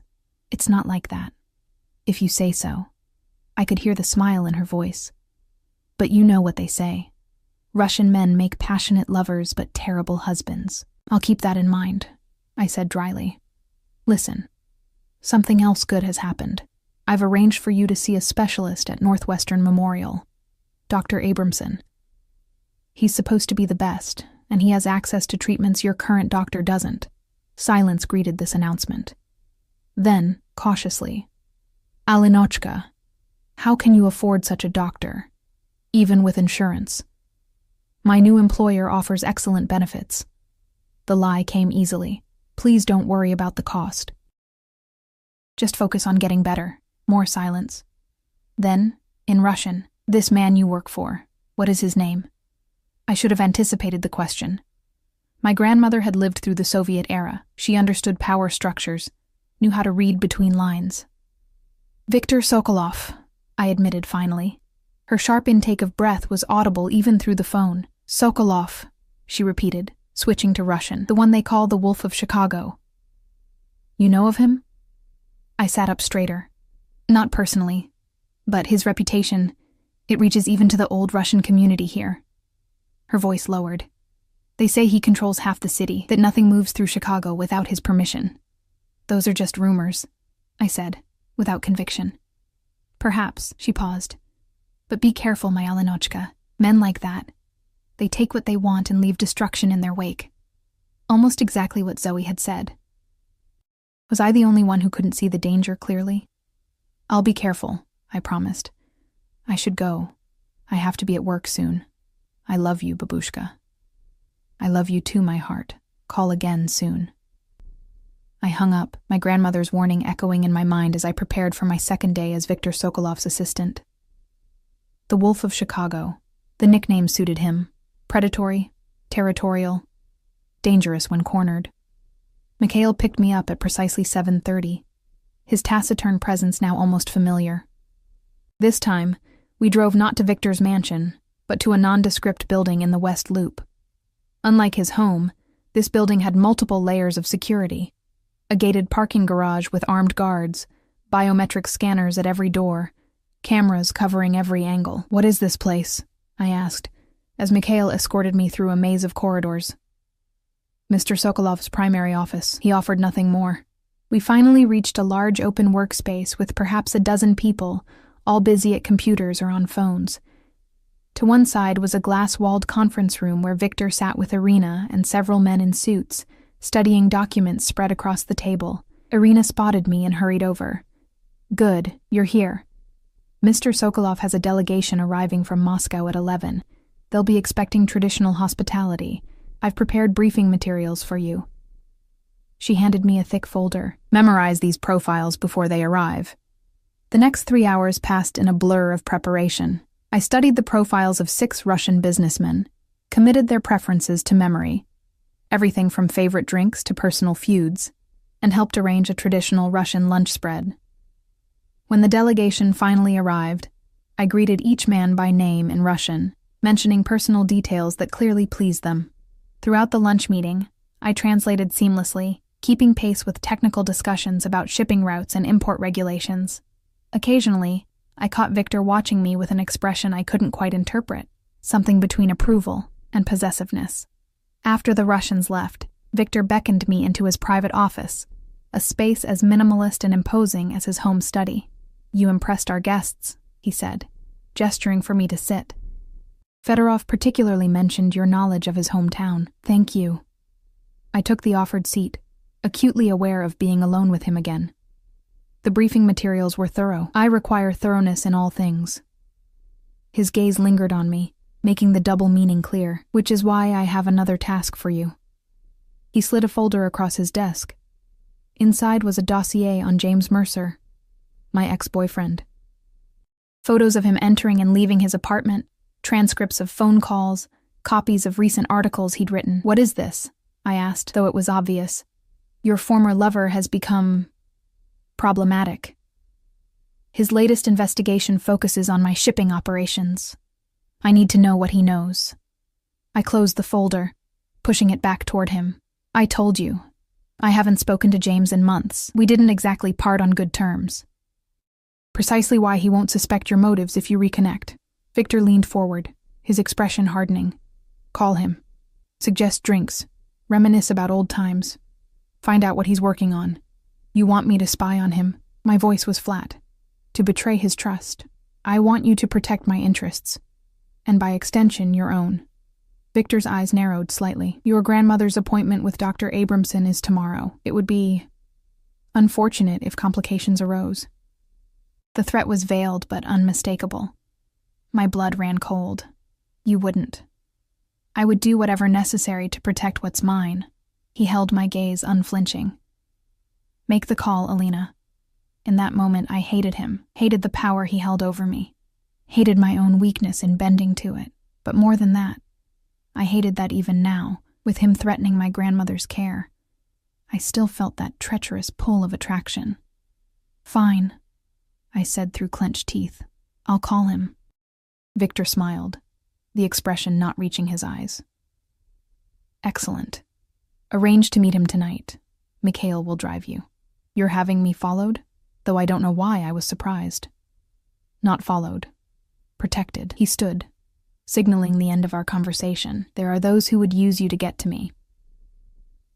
It's not like that. If you say so. I could hear the smile in her voice. But you know what they say. Russian men make passionate lovers but terrible husbands. I'll keep that in mind, I said dryly. Listen, something else good has happened. I've arranged for you to see a specialist at Northwestern Memorial, Dr. Abramson. He's supposed to be the best, and he has access to treatments your current doctor doesn't. Silence greeted this announcement. Then, cautiously, Alinochka, how can you afford such a doctor, even with insurance? My new employer offers excellent benefits. The lie came easily. Please don't worry about the cost. Just focus on getting better. More silence. Then, in Russian, this man you work for, what is his name? I should have anticipated the question. My grandmother had lived through the Soviet era. She understood power structures, knew how to read between lines. Viktor Sokolov, I admitted finally. Her sharp intake of breath was audible even through the phone. Sokolov, she repeated, switching to Russian, the one they call the Wolf of Chicago. You know of him? I sat up straighter. Not personally, but his reputation, it reaches even to the old Russian community here. Her voice lowered. They say he controls half the city, that nothing moves through Chicago without his permission. Those are just rumors, I said, without conviction. Perhaps, she paused. But be careful, my Alinochka. Men like that. They take what they want and leave destruction in their wake. Almost exactly what Zoe had said. Was I the only one who couldn't see the danger clearly? I'll be careful, I promised. I should go. I have to be at work soon. I love you, Babushka. I love you too, my heart. Call again soon. I hung up, my grandmother's warning echoing in my mind as I prepared for my second day as Viktor Sokolov's assistant. The Wolf of Chicago. The nickname suited him. Predatory, territorial, dangerous when cornered. Mikhail picked me up at precisely 7:30, his taciturn presence now almost familiar. This time, we drove not to Victor's mansion, but to a nondescript building in the West Loop. Unlike his home, this building had multiple layers of security. A gated parking garage with armed guards, biometric scanners at every door, cameras covering every angle. What is this place? I asked, as Mikhail escorted me through a maze of corridors. Mr. Sokolov's primary office. He offered nothing more. We finally reached a large open workspace with perhaps a dozen people, all busy at computers or on phones. To one side was a glass-walled conference room where Victor sat with Irina and several men in suits, studying documents spread across the table. Irina spotted me and hurried over. Good, you're here. Mr. Sokolov has a delegation arriving from Moscow at 11. They'll be expecting traditional hospitality. I've prepared briefing materials for you. She handed me a thick folder. Memorize these profiles before they arrive. The next 3 hours passed in a blur of preparation. I studied the profiles of 6 Russian businessmen, committed their preferences to memory, everything from favorite drinks to personal feuds, and helped arrange a traditional Russian lunch spread. When the delegation finally arrived, I greeted each man by name in Russian, mentioning personal details that clearly pleased them. Throughout the lunch meeting, I translated seamlessly, keeping pace with technical discussions about shipping routes and import regulations. Occasionally, I caught Victor watching me with an expression I couldn't quite interpret, something between approval and possessiveness. After the Russians left, Victor beckoned me into his private office, a space as minimalist and imposing as his home study. You impressed our guests, he said, gesturing for me to sit. Fedorov particularly mentioned your knowledge of his hometown. Thank you. I took the offered seat, acutely aware of being alone with him again. The briefing materials were thorough. I require thoroughness in all things. His gaze lingered on me, making the double meaning clear, which is why I have another task for you. He slid a folder across his desk. Inside was a dossier on James Mercer, my ex-boyfriend. Photos of him entering and leaving his apartment, transcripts of phone calls, copies of recent articles he'd written. What is this? I asked, though it was obvious. Your former lover has become problematic. His latest investigation focuses on my shipping operations. I need to know what he knows. I closed the folder, pushing it back toward him. I told you. I haven't spoken to James in months. We didn't exactly part on good terms. Precisely why he won't suspect your motives if you reconnect. Victor leaned forward, his expression hardening. Call him. Suggest drinks. Reminisce about old times. Find out what he's working on. You want me to spy on him? My voice was flat. To betray his trust. I want you to protect my interests. And by extension, your own. Victor's eyes narrowed slightly. Your grandmother's appointment with Dr. Abramson is tomorrow. It would be unfortunate if complications arose. The threat was veiled but unmistakable. My blood ran cold. You wouldn't. I would do whatever necessary to protect what's mine. He held my gaze unflinching. Make the call, Alina. In that moment, I hated him, hated the power he held over me, hated my own weakness in bending to it. But more than that, I hated that even now, with him threatening my grandmother's care, I still felt that treacherous pull of attraction. Fine, I said through clenched teeth. I'll call him. Victor smiled, the expression not reaching his eyes. Excellent. Arrange to meet him tonight. Mikhail will drive you. You're having me followed? Though I don't know why I was surprised. Not followed. Protected. He stood, signaling the end of our conversation. There are those who would use you to get to me.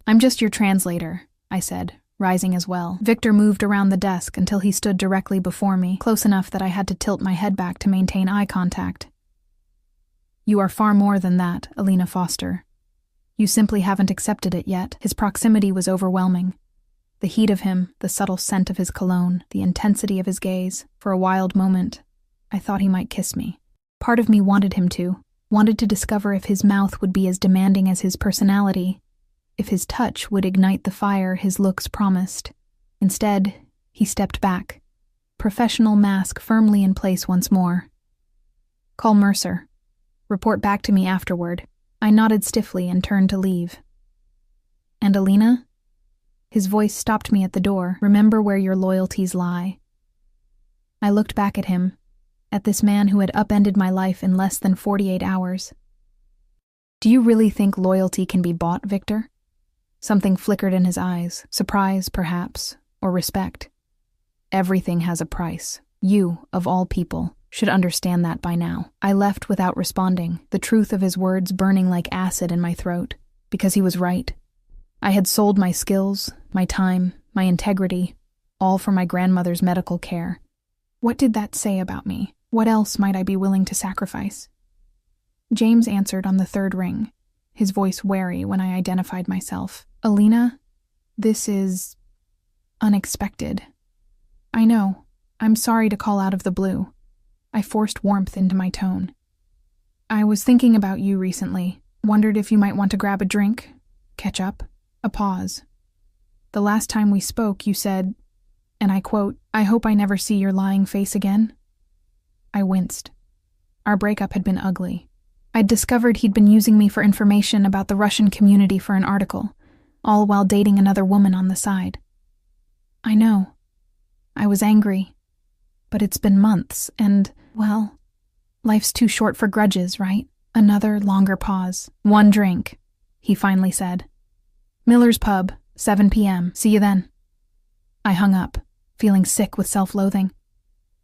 I'm just your translator, I said, rising as well. Victor moved around the desk until he stood directly before me, close enough that I had to tilt my head back to maintain eye contact. You are far more than that, Alina Foster. You simply haven't accepted it yet. His proximity was overwhelming. The heat of him, the subtle scent of his cologne, the intensity of his gaze. For a wild moment, I thought he might kiss me. Part of me wanted him to, wanted to discover if his mouth would be as demanding as his personality, if his touch would ignite the fire his looks promised. Instead, he stepped back, professional mask firmly in place once more. Call Mercer. Report back to me afterward. I nodded stiffly and turned to leave. And Alina? His voice stopped me at the door. Remember where your loyalties lie. I looked back at him, at this man who had upended my life in less than 48 hours. Do you really think loyalty can be bought, Victor? Something flickered in his eyes, surprise, perhaps, or respect. Everything has a price. You, of all people, should understand that by now. I left without responding, the truth of his words burning like acid in my throat, because he was right. I had sold my skills, my time, my integrity, all for my grandmother's medical care. What did that say about me? What else might I be willing to sacrifice? James answered on the third ring, his voice wary when I identified myself. Alina, this is unexpected. I know. I'm sorry to call out of the blue. I forced warmth into my tone. I was thinking about you recently. Wondered if you might want to grab a drink, catch up. A pause. The last time we spoke, you said, and I quote, I hope I never see your lying face again. I winced. Our breakup had been ugly. I'd discovered he'd been using me for information about the Russian community for an article, all while dating another woman on the side. I know. I was angry. But it's been months, and, well, life's too short for grudges, right? Another longer pause. One drink, he finally said. Miller's Pub, 7 p.m. See you then. I hung up, feeling sick with self-loathing.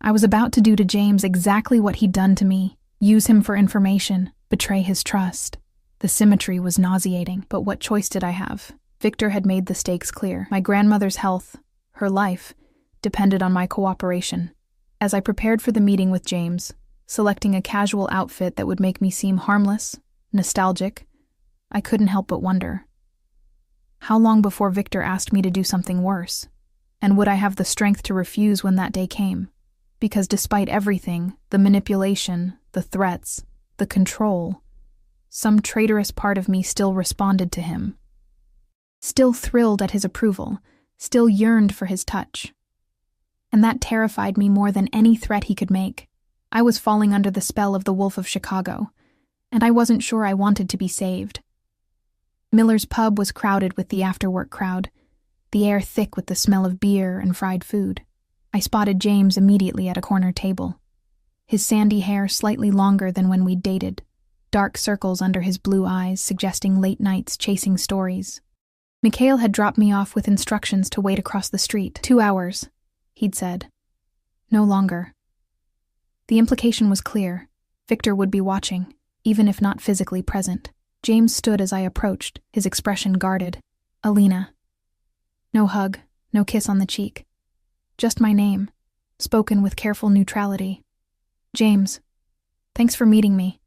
I was about to do to James exactly what he'd done to me, use him for information, betray his trust. The symmetry was nauseating, but what choice did I have? Victor had made the stakes clear. My grandmother's health, her life, depended on my cooperation. As I prepared for the meeting with James, selecting a casual outfit that would make me seem harmless, nostalgic, I couldn't help but wonder. How long before Victor asked me to do something worse? And would I have the strength to refuse when that day came? Because despite everything, the manipulation, the threats, the control, some traitorous part of me still responded to him. Still thrilled at his approval, still yearned for his touch. And that terrified me more than any threat he could make. I was falling under the spell of the Wolf of Chicago, and I wasn't sure I wanted to be saved. Miller's Pub was crowded with the after-work crowd, the air thick with the smell of beer and fried food. I spotted James immediately at a corner table. His sandy hair slightly longer than when we'd dated, dark circles under his blue eyes suggesting late nights chasing stories. Mikhail had dropped me off with instructions to wait across the street. 2 hours, he'd said. No longer. The implication was clear. Victor would be watching, even if not physically present. James stood as I approached, his expression guarded. Alina. No hug, no kiss on the cheek. Just my name, spoken with careful neutrality. James. Thanks for meeting me.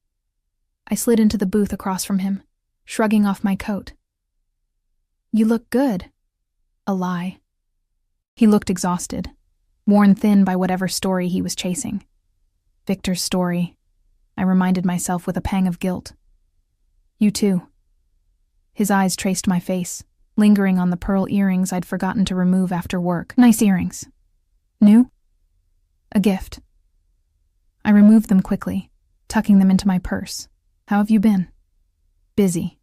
I slid into the booth across from him, shrugging off my coat. You look good. A lie. He looked exhausted, worn thin by whatever story he was chasing. Victor's story, I reminded myself with a pang of guilt. You too. His eyes traced my face, lingering on the pearl earrings I'd forgotten to remove after work. Nice earrings. New? A gift. I removed them quickly, tucking them into my purse. How have you been? Busy.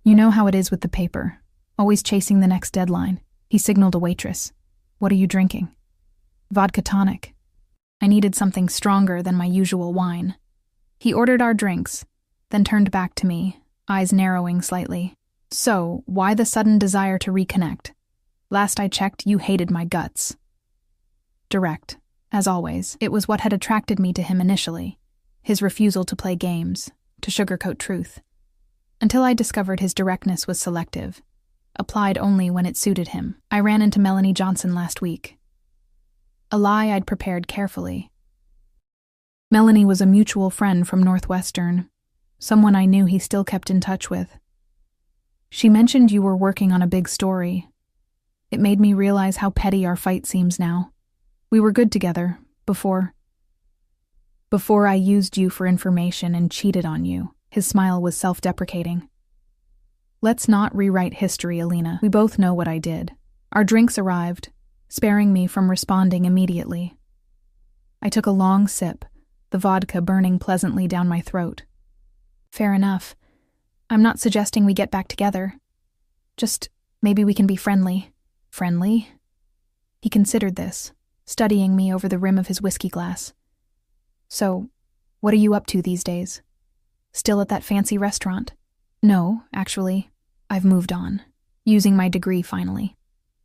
You know how it is with the paper, always chasing the next deadline. He signaled a waitress. What are you drinking? Vodka tonic. I needed something stronger than my usual wine. He ordered our drinks, then turned back to me, eyes narrowing slightly. So, why the sudden desire to reconnect? Last I checked, you hated my guts. Direct, as always. It was what had attracted me to him initially. His refusal to play games, to sugarcoat truth. Until I discovered his directness was selective, applied only when it suited him. I ran into Melanie Johnson last week. A lie I'd prepared carefully. Melanie was a mutual friend from Northwestern, someone I knew he still kept in touch with. She mentioned you were working on a big story. It made me realize how petty our fight seems now. We were good together, before I used you for information and cheated on you. His smile was self-deprecating. Let's not rewrite history, Alina. We both know what I did. Our drinks arrived, sparing me from responding immediately. I took a long sip, the vodka burning pleasantly down my throat. Fair enough. I'm not suggesting we get back together. Just maybe we can be friendly. Friendly? He considered this, studying me over the rim of his whiskey glass. So, what are you up to these days? Still at that fancy restaurant? No, actually, I've moved on, using my degree finally.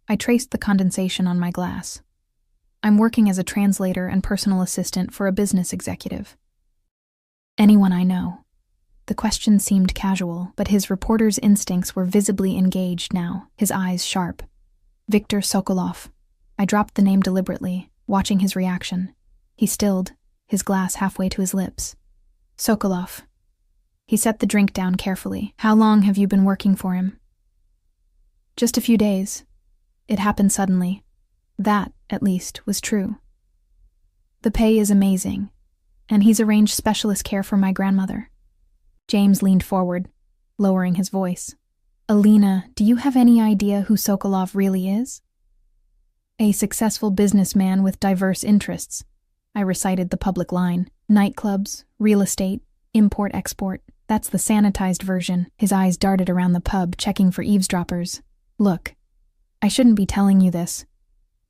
I traced the condensation on my glass. I'm working as a translator and personal assistant for a business executive. Anyone I know. The question seemed casual, but his reporter's instincts were visibly engaged now, his eyes sharp. Viktor Sokolov. I dropped the name deliberately, watching his reaction. He stilled, his glass halfway to his lips. Sokolov. He set the drink down carefully. How long have you been working for him? Just a few days. It happened suddenly. That, at least, was true. The pay is amazing, and he's arranged specialist care for my grandmother. James leaned forward, lowering his voice. Alina, do you have any idea who Sokolov really is? A successful businessman with diverse interests. I recited the public line. Nightclubs, real estate, import-export. That's the sanitized version. His eyes darted around the pub, checking for eavesdroppers. Look, I shouldn't be telling you this,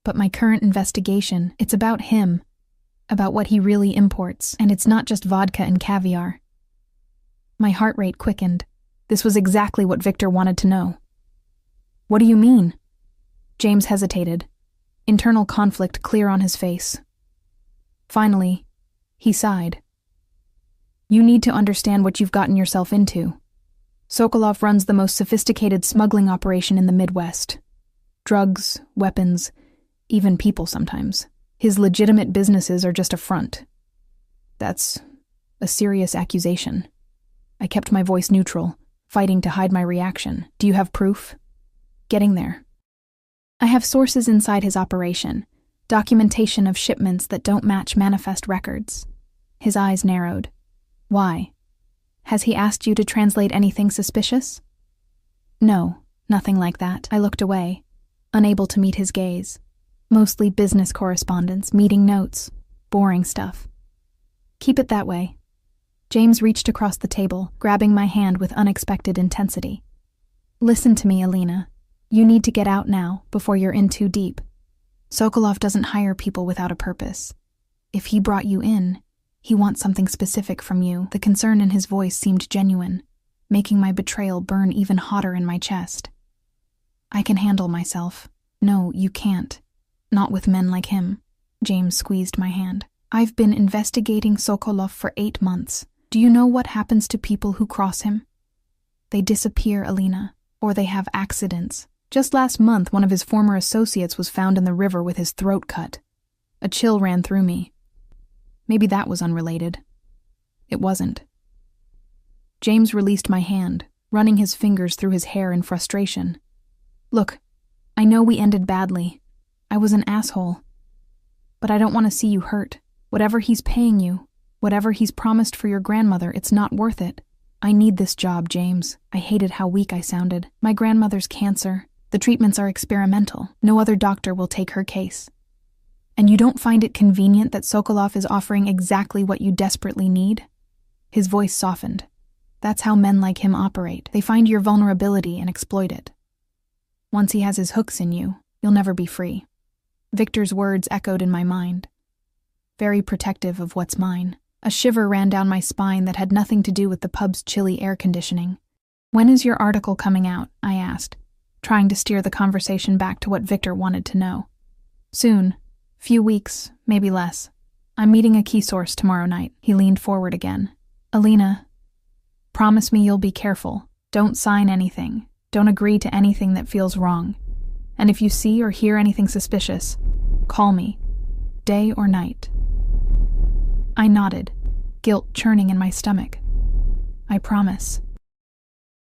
but my current investigation, it's about him, about what he really imports, and it's not just vodka and caviar. My heart rate quickened. This was exactly what Victor wanted to know. What do you mean? James hesitated, internal conflict clear on his face. Finally, he sighed. You need to understand what you've gotten yourself into. Sokolov runs the most sophisticated smuggling operation in the Midwest. Drugs, weapons, even people sometimes. His legitimate businesses are just a front. That's a serious accusation. I kept my voice neutral, fighting to hide my reaction. Do you have proof? Getting there. I have sources inside his operation, documentation of shipments that don't match manifest records. His eyes narrowed. Why? Has he asked you to translate anything suspicious? No, nothing like that. I looked away, unable to meet his gaze. Mostly business correspondence, meeting notes, boring stuff. Keep it that way. James reached across the table, grabbing my hand with unexpected intensity. Listen to me, Alina. You need to get out now, before you're in too deep. Sokolov doesn't hire people without a purpose. If he brought you in, he wants something specific from you." The concern in his voice seemed genuine, making my betrayal burn even hotter in my chest. "I can handle myself." "No, you can't. Not with men like him." James squeezed my hand. "I've been investigating Sokolov for 8 months. Do you know what happens to people who cross him? They disappear, Alina, or they have accidents. Just last month, one of his former associates was found in the river with his throat cut. A chill ran through me. Maybe that was unrelated. It wasn't." James released my hand, running his fingers through his hair in frustration. "Look, I know we ended badly. I was an asshole. But I don't want to see you hurt. Whatever he's paying you, whatever he's promised for your grandmother, it's not worth it. I need this job, James." I hated how weak I sounded. "My grandmother's cancer. The treatments are experimental. No other doctor will take her case. And you don't find it convenient that Sokolov is offering exactly what you desperately need?" His voice softened. "That's how men like him operate. They find your vulnerability and exploit it. Once he has his hooks in you, you'll never be free." Victor's words echoed in my mind. Very protective of what's mine. A shiver ran down my spine that had nothing to do with the pub's chilly air conditioning. "When is your article coming out?" I asked, trying to steer the conversation back to what Victor wanted to know. "Soon. Few weeks, maybe less. I'm meeting a key source tomorrow night." He leaned forward again. "Alina, promise me you'll be careful. Don't sign anything. Don't agree to anything that feels wrong. And if you see or hear anything suspicious, call me, day or night." I nodded, guilt churning in my stomach. "I promise."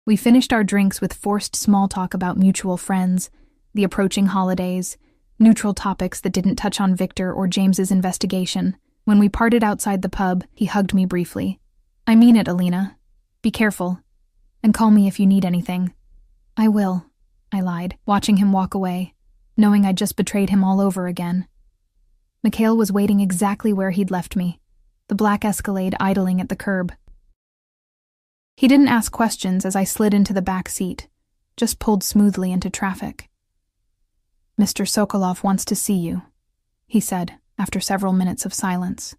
We finished our drinks with forced small talk about mutual friends, the approaching holidays, neutral topics that didn't touch on Victor or James's investigation. When we parted outside the pub, he hugged me briefly. "I mean it, Alina. Be careful. And call me if you need anything." "I will," I lied, watching him walk away, knowing I'd just betrayed him all over again. Mikhail was waiting exactly where he'd left me, the black Escalade idling at the curb. He didn't ask questions as I slid into the back seat, just pulled smoothly into traffic. "Mr. Sokolov wants to see you," he said, after several minutes of silence.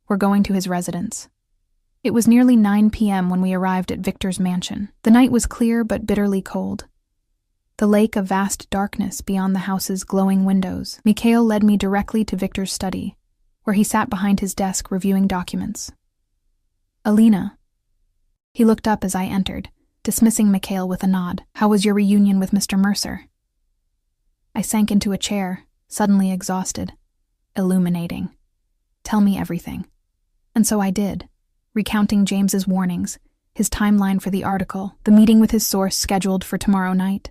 "We're going to his residence." It was nearly 9 p.m. when we arrived at Victor's mansion. The night was clear but bitterly cold. The lake a vast darkness beyond the house's glowing windows. Mikhail led me directly to Victor's study, where he sat behind his desk reviewing documents. "Alina." He looked up as I entered, dismissing Mikhail with a nod. "How was your reunion with Mr. Mercer?" I sank into a chair, suddenly exhausted. Illuminating. "Tell me everything." And so I did, recounting James's warnings, his timeline for the article, the meeting with his source scheduled for tomorrow night.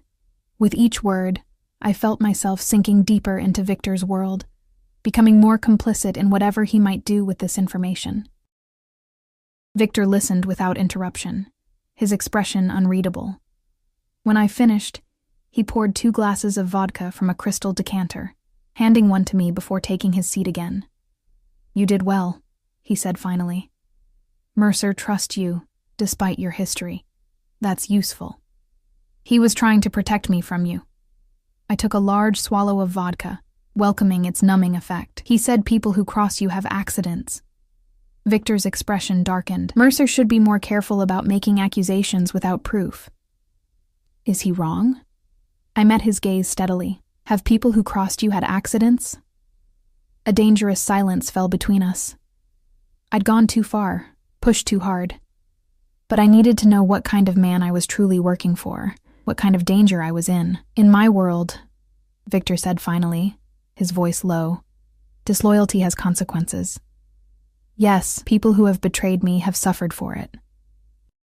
With each word, I felt myself sinking deeper into Victor's world, becoming more complicit in whatever he might do with this information. Victor listened without interruption, his expression unreadable. When I finished, he poured 2 glasses of vodka from a crystal decanter, handing one to me before taking his seat again. "You did well," he said finally. "Mercer trusts you, despite your history. That's useful. He was trying to protect me from you." I took a large swallow of vodka, welcoming its numbing effect. "He said people who cross you have accidents." Victor's expression darkened. "Mercer should be more careful about making accusations without proof." "Is he wrong?" I met his gaze steadily. "Have people who crossed you had accidents?" A dangerous silence fell between us. I'd gone too far, pushed too hard. But I needed to know what kind of man I was truly working for, what kind of danger I was in. "In my world," Victor said finally, his voice low, "disloyalty has consequences. Yes, people who have betrayed me have suffered for it.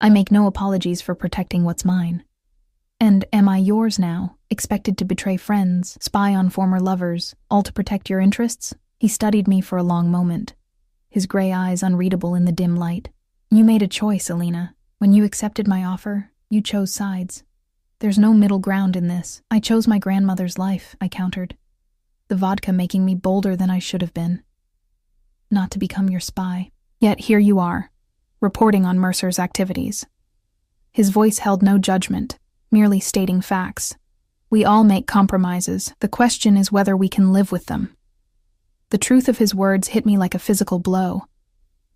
I make no apologies for protecting what's mine. And am I yours now, expected to betray friends, spy on former lovers, all to protect your interests?" He studied me for a long moment, his gray eyes unreadable in the dim light. "You made a choice, Alina. When you accepted my offer, you chose sides. There's no middle ground in this. I chose my grandmother's life," I countered, the vodka making me bolder than I should have been. "Not to become your spy. Yet here you are, reporting on Mercer's activities." His voice held no judgment, merely stating facts. We all make compromises. The question is whether we can live with them. The truth of his words hit me like a physical blow.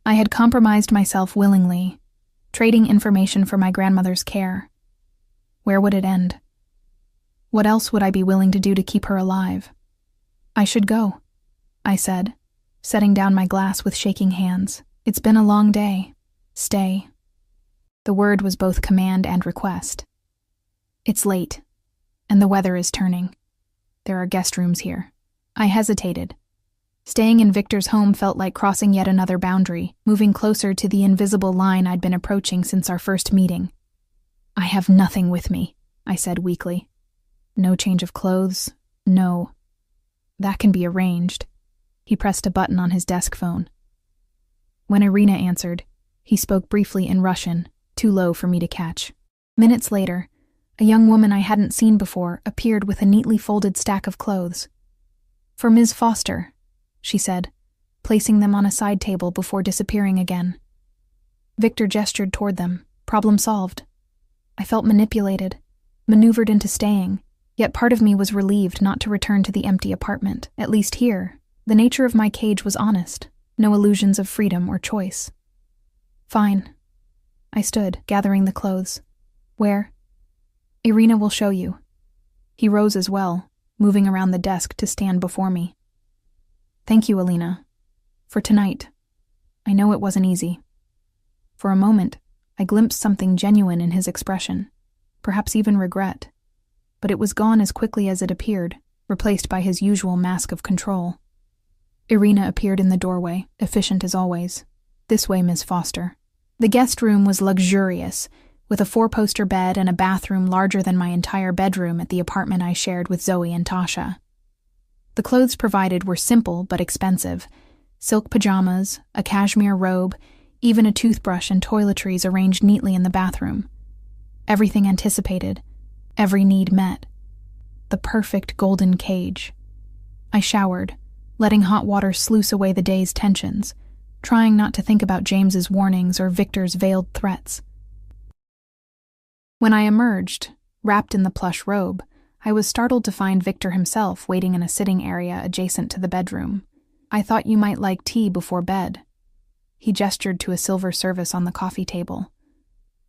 I had compromised myself willingly, trading information for my grandmother's care. Where would it end? What else would I be willing to do to keep her alive? I should go, I said, setting down my glass with shaking hands. It's been a long day. Stay. The word was both command and request. It's late, and the weather is turning. There are guest rooms here. I hesitated. Staying in Victor's home felt like crossing yet another boundary, moving closer to the invisible line I'd been approaching since our first meeting. I have nothing with me, I said weakly. No change of clothes, no. That can be arranged. He pressed a button on his desk phone. When Irina answered, he spoke briefly in Russian, too low for me to catch. Minutes later, a young woman I hadn't seen before appeared with a neatly folded stack of clothes. For Ms. Foster, she said, placing them on a side table before disappearing again. Victor gestured toward them. Problem solved. I felt manipulated, maneuvered into staying, yet part of me was relieved not to return to the empty apartment. At least here, the nature of my cage was honest, no illusions of freedom or choice. Fine. I stood, gathering the clothes. Where? Irina will show you. He rose as well, moving around the desk to stand before me. Thank you, Alina. For tonight. I know it wasn't easy. For a moment, I glimpsed something genuine in his expression, perhaps even regret. But it was gone as quickly as it appeared, replaced by his usual mask of control. Irina appeared in the doorway, efficient as always. This way, Miss Foster. The guest room was luxurious, with a 4-poster bed and a bathroom larger than my entire bedroom at the apartment I shared with Zoe and Tasha. The clothes provided were simple but expensive. Silk pajamas, a cashmere robe, even a toothbrush and toiletries arranged neatly in the bathroom. Everything anticipated, every need met. The perfect golden cage. I showered, letting hot water sluice away the day's tensions, trying not to think about James's warnings or Victor's veiled threats. When I emerged, wrapped in the plush robe, I was startled to find Victor himself waiting in a sitting area adjacent to the bedroom. I thought you might like tea before bed. He gestured to a silver service on the coffee table.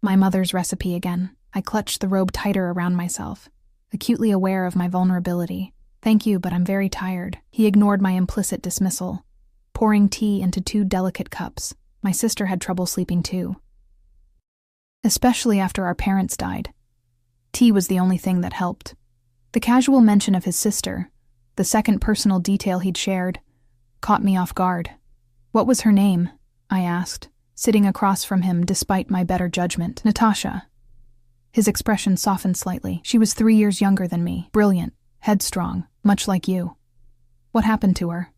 My mother's recipe again. I clutched the robe tighter around myself, acutely aware of my vulnerability. Thank you, but I'm very tired. He ignored my implicit dismissal, pouring tea into 2 delicate cups. My sister had trouble sleeping too, especially after our parents died. Tea was the only thing that helped. The casual mention of his sister, the second personal detail he'd shared, caught me off guard. What was her name? I asked, sitting across from him despite my better judgment. Natasha. His expression softened slightly. She was 3 years younger than me, brilliant, headstrong, much like you. What happened to her?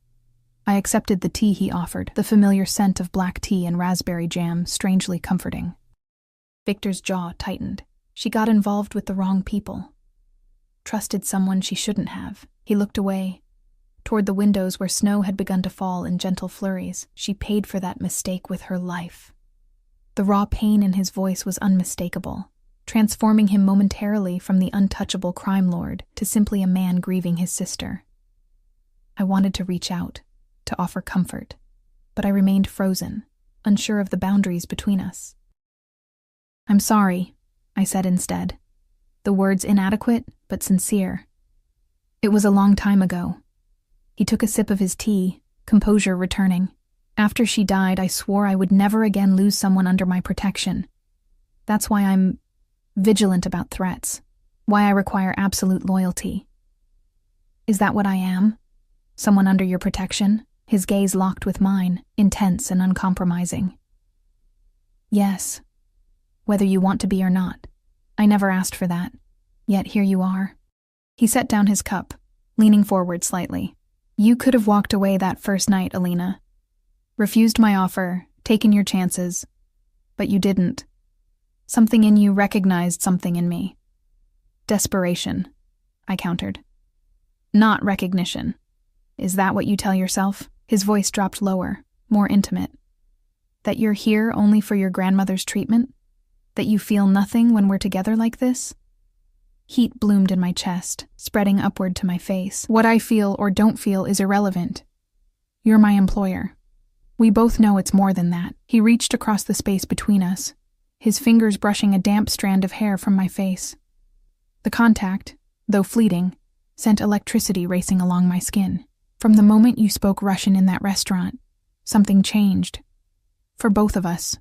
I accepted the tea he offered, the familiar scent of black tea and raspberry jam, strangely comforting. Victor's jaw tightened. She got involved with the wrong people. Trusted someone she shouldn't have. He looked away, toward the windows where snow had begun to fall in gentle flurries. She paid for that mistake with her life. The raw pain in his voice was unmistakable, transforming him momentarily from the untouchable crime lord to simply a man grieving his sister. I wanted to reach out, to offer comfort, but I remained frozen, unsure of the boundaries between us. I'm sorry, I said instead, the words inadequate but sincere. It was a long time ago. He took a sip of his tea, composure returning. After she died, I swore I would never again lose someone under my protection. That's why I'm vigilant about threats, why I require absolute loyalty. Is that what I am? Someone under your protection? His gaze locked with mine, intense and uncompromising. Yes, whether you want to be or not. I never asked for that, yet here you are. He set down his cup, leaning forward slightly. You could have walked away that first night, Alina. Refused my offer, taken your chances, but you didn't. Something in you recognized something in me. Desperation, I countered. Not recognition. Is that what you tell yourself? His voice dropped lower, more intimate. That you're here only for your grandmother's treatment? That you feel nothing when we're together like this? Heat bloomed in my chest, spreading upward to my face. What I feel or don't feel is irrelevant. You're my employer. We both know it's more than that. He reached across the space between us, his fingers brushing a damp strand of hair from my face. The contact, though fleeting, sent electricity racing along my skin. From the moment you spoke Russian in that restaurant, something changed. For both of us.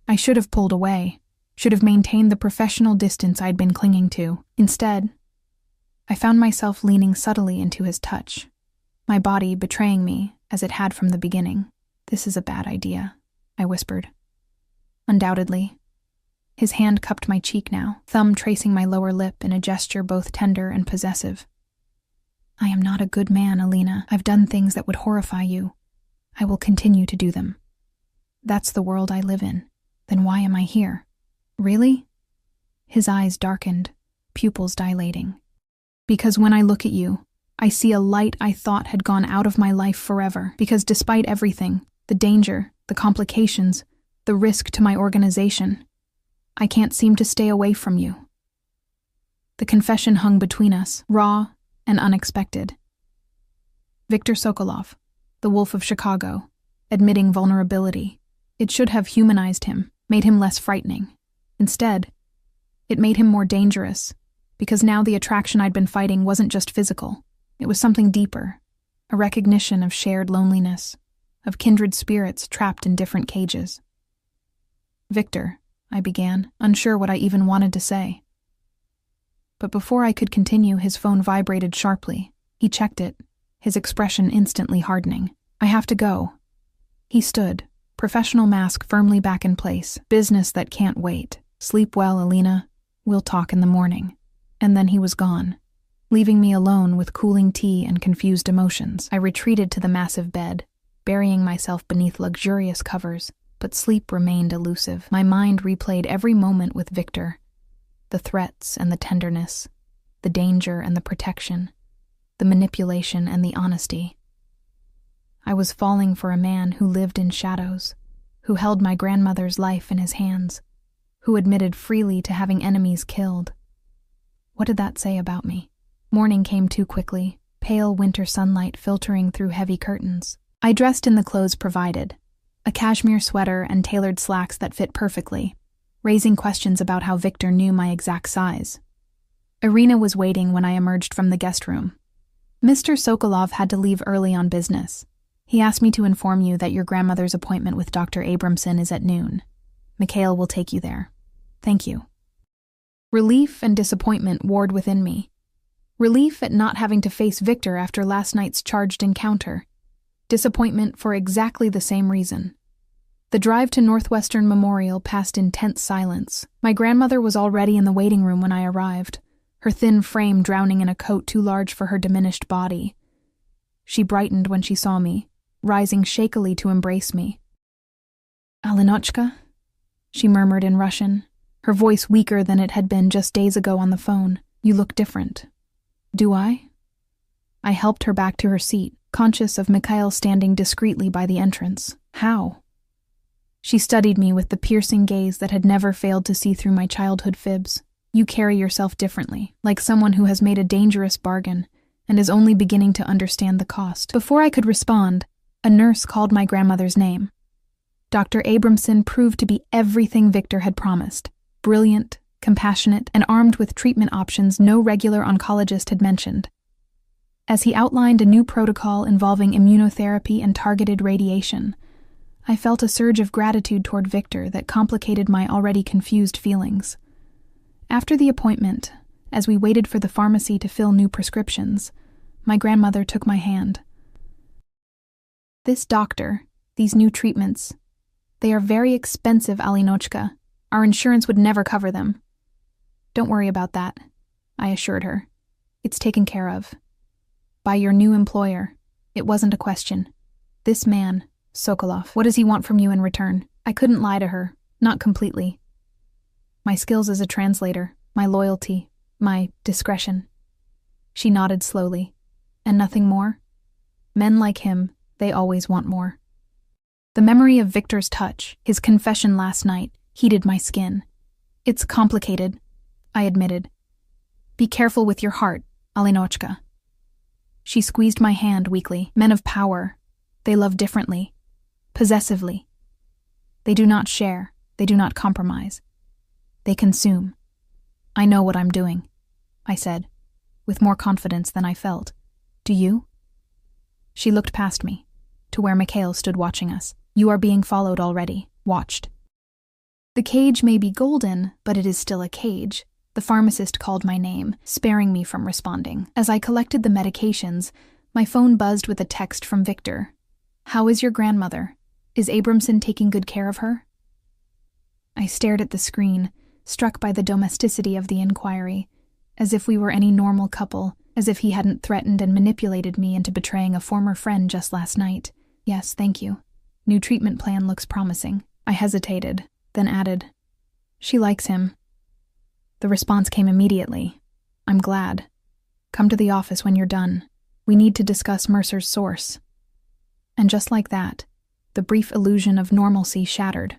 I should have pulled away, should have maintained the professional distance I'd been clinging to. Instead, I found myself leaning subtly into his touch, my body betraying me as it had from the beginning. This is a bad idea, I whispered. Undoubtedly. His hand cupped my cheek now, thumb tracing my lower lip in a gesture both tender and possessive. I am not a good man, Alina. I've done things that would horrify you. I will continue to do them. That's the world I live in. Then why am I here? Really? His eyes darkened, pupils dilating. Because when I look at you, I see a light I thought had gone out of my life forever. Because despite everything, the danger, the complications, the risk to my organization, I can't seem to stay away from you. The confession hung between us, raw and unexpected. Viktor Sokolov, the Wolf of Chicago, admitting vulnerability. It should have humanized him, made him less frightening. Instead, it made him more dangerous, because now the attraction I'd been fighting wasn't just physical. It was something deeper, a recognition of shared loneliness, of kindred spirits trapped in different cages. Victor, I began, unsure what I even wanted to say. But before I could continue, his phone vibrated sharply. He checked it, his expression instantly hardening. I have to go. He stood, professional mask firmly back in place. Business that can't wait. Sleep well, Alina. We'll talk in the morning. And then he was gone, leaving me alone with cooling tea and confused emotions. I retreated to the massive bed, burying myself beneath luxurious covers, but sleep remained elusive. My mind replayed every moment with Victor, the threats and the tenderness, the danger and the protection, the manipulation and the honesty. I was falling for a man who lived in shadows, who held my grandmother's life in his hands, who admitted freely to having enemies killed. What did that say about me? Morning came too quickly, pale winter sunlight filtering through heavy curtains. I dressed in the clothes provided, a cashmere sweater and tailored slacks that fit perfectly, raising questions about how Victor knew my exact size. Irina was waiting when I emerged from the guest room. Mr. Sokolov had to leave early on business. He asked me to inform you that your grandmother's appointment with Dr. Abramson is at noon. Mikhail will take you there. Thank you. Relief and disappointment warred within me. Relief at not having to face Victor after last night's charged encounter. Disappointment for exactly the same reason. The drive to Northwestern Memorial passed in tense silence. My grandmother was already in the waiting room when I arrived, her thin frame drowning in a coat too large for her diminished body. She brightened when she saw me, rising shakily to embrace me. "Alinochka?" she murmured in Russian, her voice weaker than it had been just days ago on the phone. "You look different." "Do I?" I helped her back to her seat, conscious of Mikhail standing discreetly by the entrance. "How?" She studied me with the piercing gaze that had never failed to see through my childhood fibs. "You carry yourself differently, like someone who has made a dangerous bargain and is only beginning to understand the cost." Before I could respond, a nurse called my grandmother's name. Dr. Abramson proved to be everything Victor had promised. Brilliant, compassionate, and armed with treatment options no regular oncologist had mentioned. As he outlined a new protocol involving immunotherapy and targeted radiation, I felt a surge of gratitude toward Victor that complicated my already confused feelings. After the appointment, as we waited for the pharmacy to fill new prescriptions, my grandmother took my hand. "This doctor, these new treatments, they are very expensive, Alinochka. Our insurance would never cover them." "Don't worry about that," I assured her. "It's taken care of. By your new employer. It wasn't a question. This man, Sokolov, what does he want from you in return?" I couldn't lie to her, not completely. My skills as a translator, my loyalty, my discretion. She nodded slowly. "And nothing more?" Men like him, they always want more. The memory of Victor's touch, his confession last night, heated my skin. "It's complicated," I admitted. Be careful with your heart, Alinochka. She squeezed my hand weakly. Men of power. They love differently. Possessively. They do not share. They do not compromise. They consume. I know what I'm doing, I said, with more confidence than I felt. Do you? She looked past me, to where Mikhail stood watching us. You are being followed already, watched. The cage may be golden, but it is still a cage. The pharmacist called my name, sparing me from responding. As I collected the medications, my phone buzzed with a text from Victor. How is your grandmother? Is Abramson taking good care of her? I stared at the screen, struck by the domesticity of the inquiry, as if we were any normal couple, as if he hadn't threatened and manipulated me into betraying a former friend just last night. Yes, thank you. New treatment plan looks promising. I hesitated, then added, She likes him. The response came immediately. I'm glad. Come to the office when you're done. We need to discuss Mercer's source. And just like that, the brief illusion of normalcy shattered.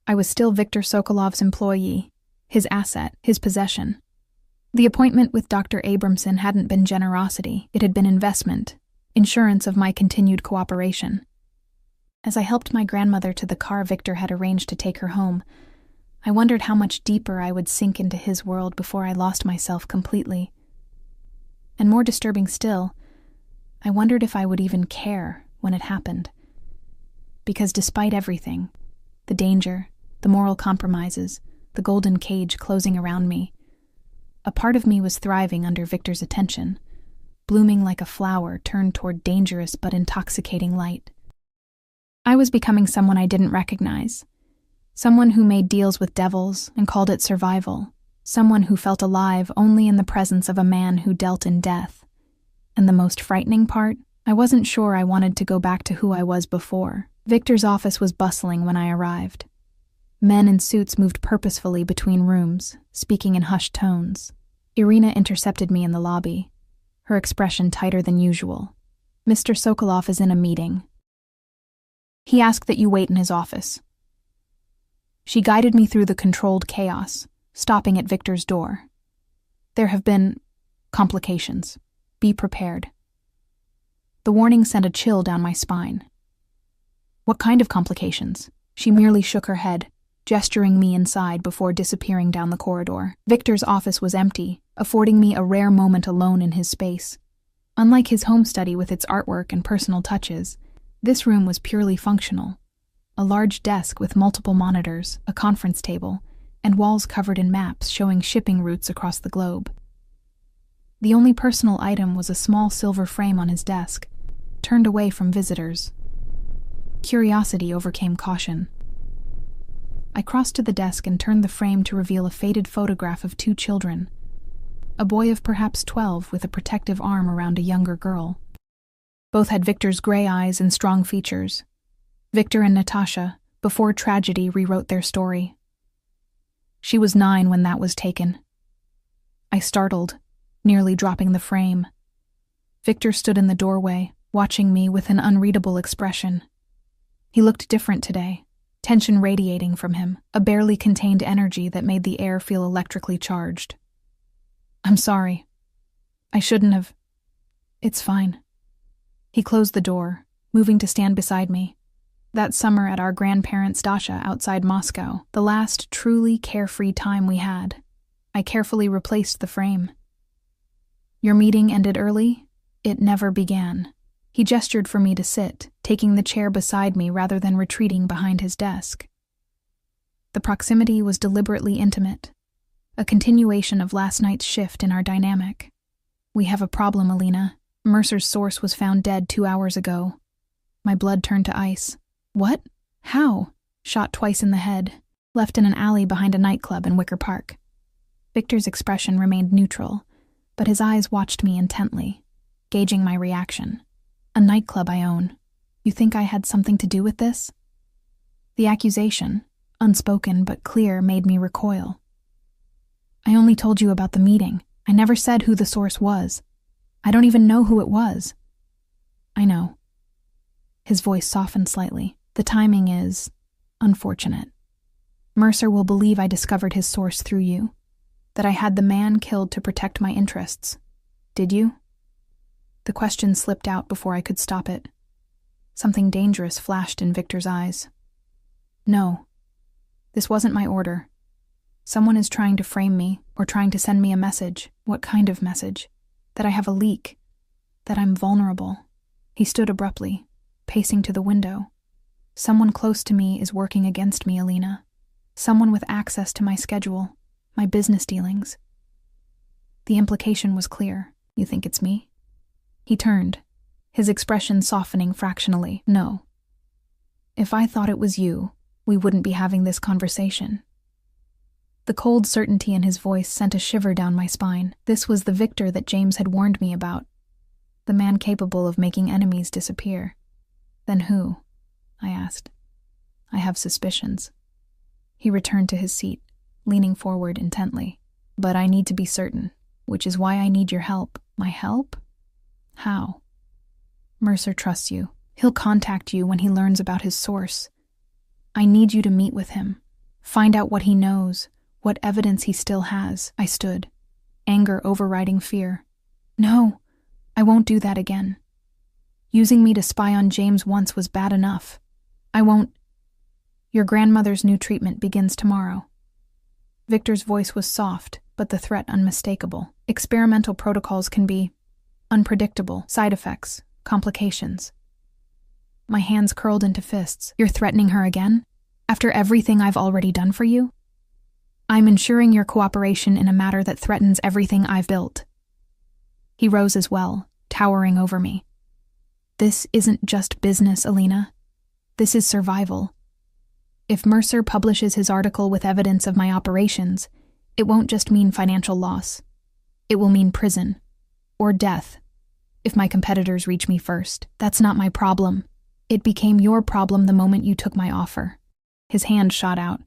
I was still Viktor Sokolov's employee, his asset, his possession. The appointment with Dr. Abramson hadn't been generosity, it had been investment, insurance of my continued cooperation. As I helped my grandmother to the car Victor had arranged to take her home, I wondered how much deeper I would sink into his world before I lost myself completely. And more disturbing still, I wondered if I would even care when it happened. Because despite everything, the danger, the moral compromises, the golden cage closing around me, a part of me was thriving under Victor's attention, blooming like a flower turned toward dangerous but intoxicating light. I was becoming someone I didn't recognize, someone who made deals with devils and called it survival, someone who felt alive only in the presence of a man who dealt in death. And the most frightening part, I wasn't sure I wanted to go back to who I was before. Victor's office was bustling when I arrived. Men in suits moved purposefully between rooms, speaking in hushed tones. Irina intercepted me in the lobby, her expression tighter than usual. Mr. Sokolov is in a meeting. He asked that you wait in his office. She guided me through the controlled chaos, stopping at Victor's door. There have been complications. Be prepared. The warning sent a chill down my spine. What kind of complications? She merely shook her head, gesturing me inside before disappearing down the corridor. Victor's office was empty, affording me a rare moment alone in his space. Unlike his home study with its artwork and personal touches, this room was purely functional. A large desk with multiple monitors, a conference table, and walls covered in maps showing shipping routes across the globe. The only personal item was a small silver frame on his desk, turned away from visitors. Curiosity overcame caution. I crossed to the desk and turned the frame to reveal a faded photograph of two children. A boy of perhaps 12 with a protective arm around a younger girl. Both had Victor's gray eyes and strong features. Victor and Natasha, before tragedy, rewrote their story. She was 9 when that was taken. I startled, nearly dropping the frame. Victor stood in the doorway, watching me with an unreadable expression. He looked different today, tension radiating from him, a barely contained energy that made the air feel electrically charged. I'm sorry. I shouldn't have. It's fine. He closed the door, moving to stand beside me. That summer at our grandparents' dacha outside Moscow, the last truly carefree time we had, I carefully replaced the frame. Your meeting ended early? It never began. He gestured for me to sit, taking the chair beside me rather than retreating behind his desk. The proximity was deliberately intimate, a continuation of last night's shift in our dynamic. We have a problem, Alina. Mercer's source was found dead 2 hours ago. My blood turned to ice. What? How? Shot twice in the head, left in an alley behind a nightclub in Wicker Park. Victor's expression remained neutral, but his eyes watched me intently, gauging my reaction. A nightclub I own. You think I had something to do with this? The accusation, unspoken but clear, made me recoil. I only told you about the meeting. I never said who the source was. I don't even know who it was. I know. His voice softened slightly. The timing is unfortunate. Mercer will believe I discovered his source through you. That I had the man killed to protect my interests. Did you? The question slipped out before I could stop it. Something dangerous flashed in Victor's eyes. No. This wasn't my order. Someone is trying to frame me, or trying to send me a message. What kind of message? That I have a leak. That I'm vulnerable. He stood abruptly, pacing to the window. Someone close to me is working against me, Alina. Someone with access to my schedule, my business dealings. The implication was clear. You think it's me? He turned, his expression softening fractionally. No. If I thought it was you, we wouldn't be having this conversation. The cold certainty in his voice sent a shiver down my spine. This was the Victor that James had warned me about. The man capable of making enemies disappear. Then who? I asked. I have suspicions. He returned to his seat, leaning forward intently. But I need to be certain, which is why I need your help. My help? How? Mercer trusts you. He'll contact you when he learns about his source. I need you to meet with him. Find out what he knows, what evidence he still has. I stood, anger overriding fear. No, I won't do that again. Using me to spy on James once was bad enough. I won't. Your grandmother's new treatment begins tomorrow. Victor's voice was soft, but the threat unmistakable. Experimental protocols can be unpredictable, side effects, complications. My hands curled into fists. You're threatening her again? After everything I've already done for you? I'm ensuring your cooperation in a matter that threatens everything I've built. He rose as well, towering over me. This isn't just business, Alina. This is survival. If Mercer publishes his article with evidence of my operations, it won't just mean financial loss. It will mean prison. Or death. If my competitors reach me first. That's not my problem. It became your problem the moment you took my offer. His hand shot out,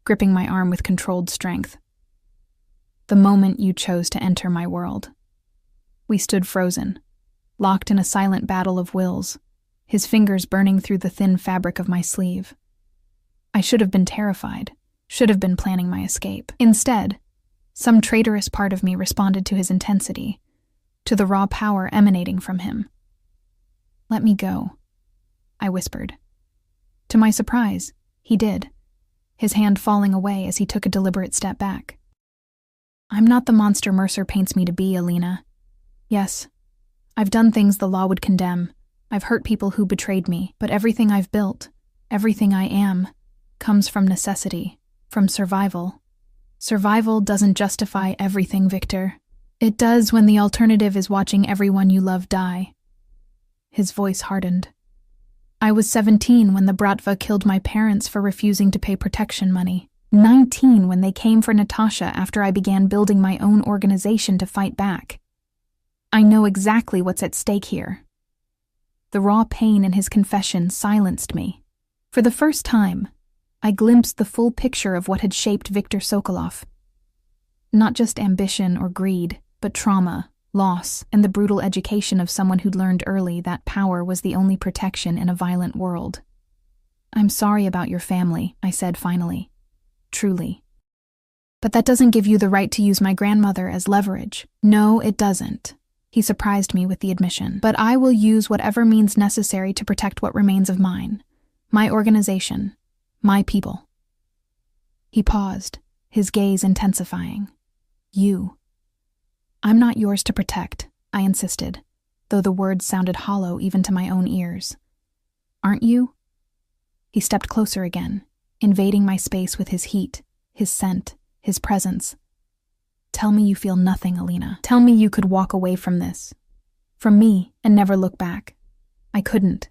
gripping my arm with controlled strength. The moment you chose to enter my world. We stood frozen, locked in a silent battle of wills, his fingers burning through the thin fabric of my sleeve. I should have been terrified, should have been planning my escape. Instead, some traitorous part of me responded to his intensity, to the raw power emanating from him. Let me go, I whispered. To my surprise, he did, his hand falling away as he took a deliberate step back. I'm not the monster Mercer paints me to be, Alina. Yes, I've done things the law would condemn. I've hurt people who betrayed me, but everything I've built, everything I am, comes from necessity, from survival. Survival doesn't justify everything, Victor. It does when the alternative is watching everyone you love die. His voice hardened. I was 17 when the Bratva killed my parents for refusing to pay protection money. 19 when they came for Natasha after I began building my own organization to fight back. I know exactly what's at stake here. The raw pain in his confession silenced me. For the first time, I glimpsed the full picture of what had shaped Viktor Sokolov. Not just ambition or greed, but trauma, loss, and the brutal education of someone who'd learned early that power was the only protection in a violent world. I'm sorry about your family, I said finally. Truly. But that doesn't give you the right to use my grandmother as leverage. No, it doesn't. He surprised me with the admission. But I will use whatever means necessary to protect what remains of mine. My organization. My people. He paused, his gaze intensifying. You. I'm not yours to protect, I insisted, though the words sounded hollow even to my own ears. Aren't you? He stepped closer again, invading my space with his heat, his scent, his presence. Tell me you feel nothing, Alina. Tell me you could walk away from this. From me, and never look back. I couldn't.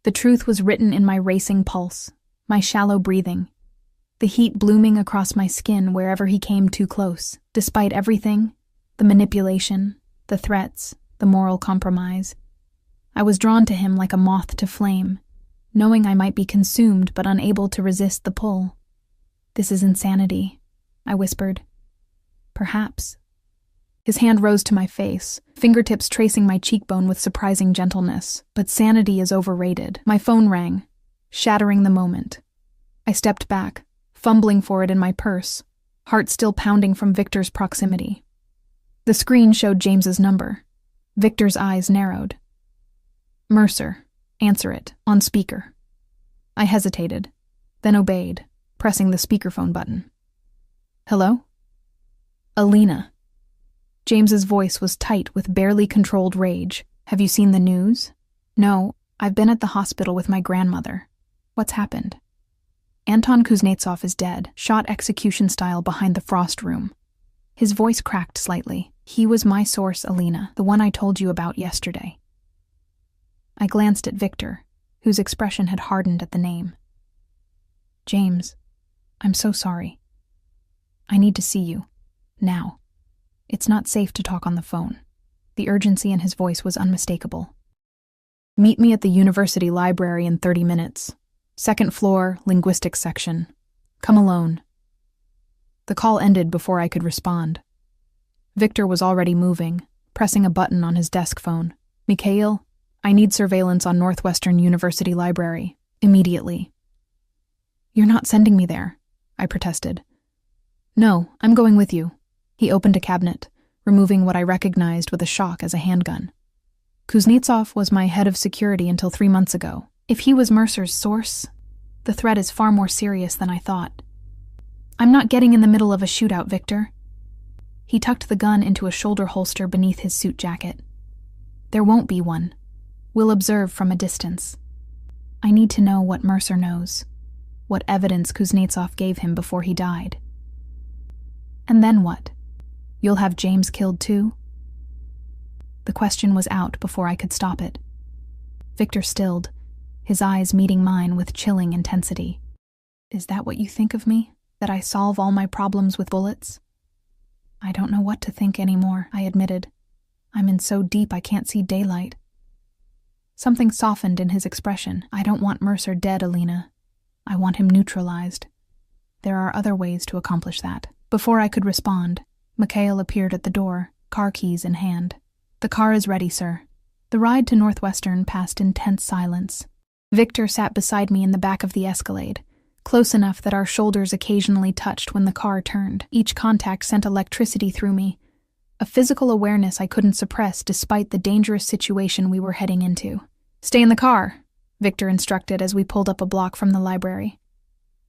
The truth was written in my racing pulse, my shallow breathing, the heat blooming across my skin wherever he came too close. Despite everything, the manipulation, the threats, the moral compromise, I was drawn to him like a moth to flame, knowing I might be consumed but unable to resist the pull. This is insanity, I whispered. Perhaps. His hand rose to my face, fingertips tracing my cheekbone with surprising gentleness. But sanity is overrated. My phone rang, shattering the moment. I stepped back, fumbling for it in my purse, heart still pounding from Victor's proximity. The screen showed James's number. Victor's eyes narrowed. "Mercer, answer it, on speaker." I hesitated, then obeyed, pressing the speakerphone button. "Hello?" "Alina." James's voice was tight with barely controlled rage. "Have you seen the news?" "No, I've been at the hospital with my grandmother." "What's happened?" "Anton Kuznetsov is dead, shot execution style behind the frost room." His voice cracked slightly. "He was my source, Alina, the one I told you about yesterday." I glanced at Victor, whose expression had hardened at the name. "James, I'm so sorry. I need to see you. Now. It's not safe to talk on the phone." The urgency in his voice was unmistakable. "Meet me at the university library in 30 minutes. Second floor, linguistics section. Come alone." The call ended before I could respond. Victor was already moving, pressing a button on his desk phone. "Mikhail, I need surveillance on Northwestern University Library. Immediately." "You're not sending me there," I protested. "No, I'm going with you." He opened a cabinet, removing what I recognized with a shock as a handgun. "Kuznetsov was my head of security until 3 months ago. If he was Mercer's source, the threat is far more serious than I thought." "I'm not getting in the middle of a shootout, Victor." He tucked the gun into a shoulder holster beneath his suit jacket. "There won't be one. We'll observe from a distance. I need to know what Mercer knows, what evidence Kuznetsov gave him before he died." "And then what? You'll have James killed too?" The question was out before I could stop it. Victor stilled, his eyes meeting mine with chilling intensity. "Is that what you think of me? That I solve all my problems with bullets?" "I don't know what to think anymore," I admitted. "I'm in so deep I can't see daylight." Something softened in his expression. "I don't want Mercer dead, Alina. I want him neutralized. There are other ways to accomplish that." Before I could respond, Mikhail appeared at the door, car keys in hand. "The car is ready, sir." The ride to Northwestern passed in tense silence. Victor sat beside me in the back of the Escalade, close enough that our shoulders occasionally touched when the car turned. Each contact sent electricity through me, a physical awareness I couldn't suppress despite the dangerous situation we were heading into. "Stay in the car," Victor instructed as we pulled up a block from the library.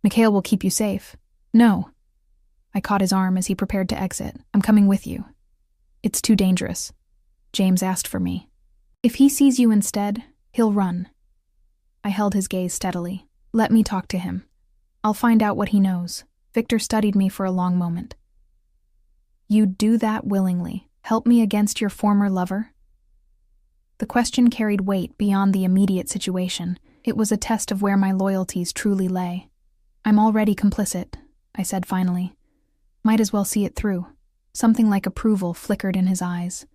"Mikhail will keep you safe." "No." I caught his arm as he prepared to exit. "I'm coming with you." "It's too dangerous. James asked for me. If he sees you instead, he'll run." I held his gaze steadily. "Let me talk to him. I'll find out what he knows." Victor studied me for a long moment. "You'd do that willingly? Help me against your former lover?" The question carried weight beyond the immediate situation. It was a test of where my loyalties truly lay. "I'm already complicit," I said finally. Might as well see it through. Something like approval flickered in his eyes.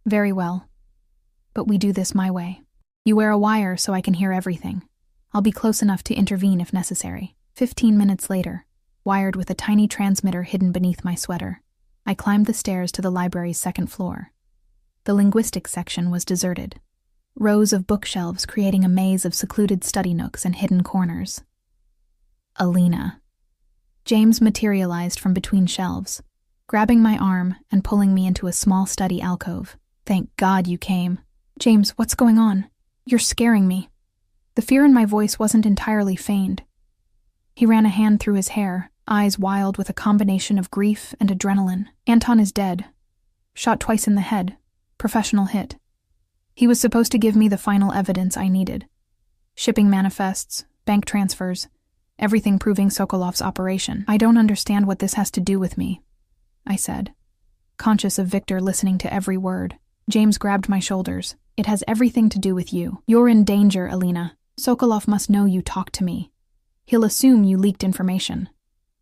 "Very well. But we do this my way. You wear a wire so I can hear everything. I'll be close enough to intervene if necessary." 15 minutes later, wired with a tiny transmitter hidden beneath my sweater, I climbed the stairs to the library's second floor. The linguistics section was deserted, rows of bookshelves creating a maze of secluded study nooks and hidden corners. Alina. James materialized from between shelves, grabbing my arm and pulling me into a small study alcove. "Thank God you came." "James, what's going on? You're scaring me." The fear in my voice wasn't entirely feigned. He ran a hand through his hair, eyes wild with a combination of grief and adrenaline. "Anton is dead. Shot twice in the head. Professional hit. He was supposed to give me the final evidence I needed. Shipping manifests, bank transfers, everything proving Sokolov's operation. I don't understand what this has to do with me," I said, conscious of Victor listening to every word. James grabbed my shoulders. "It has everything to do with you. You're in danger, Alina. Sokolov must know you talked to me. He'll assume you leaked information."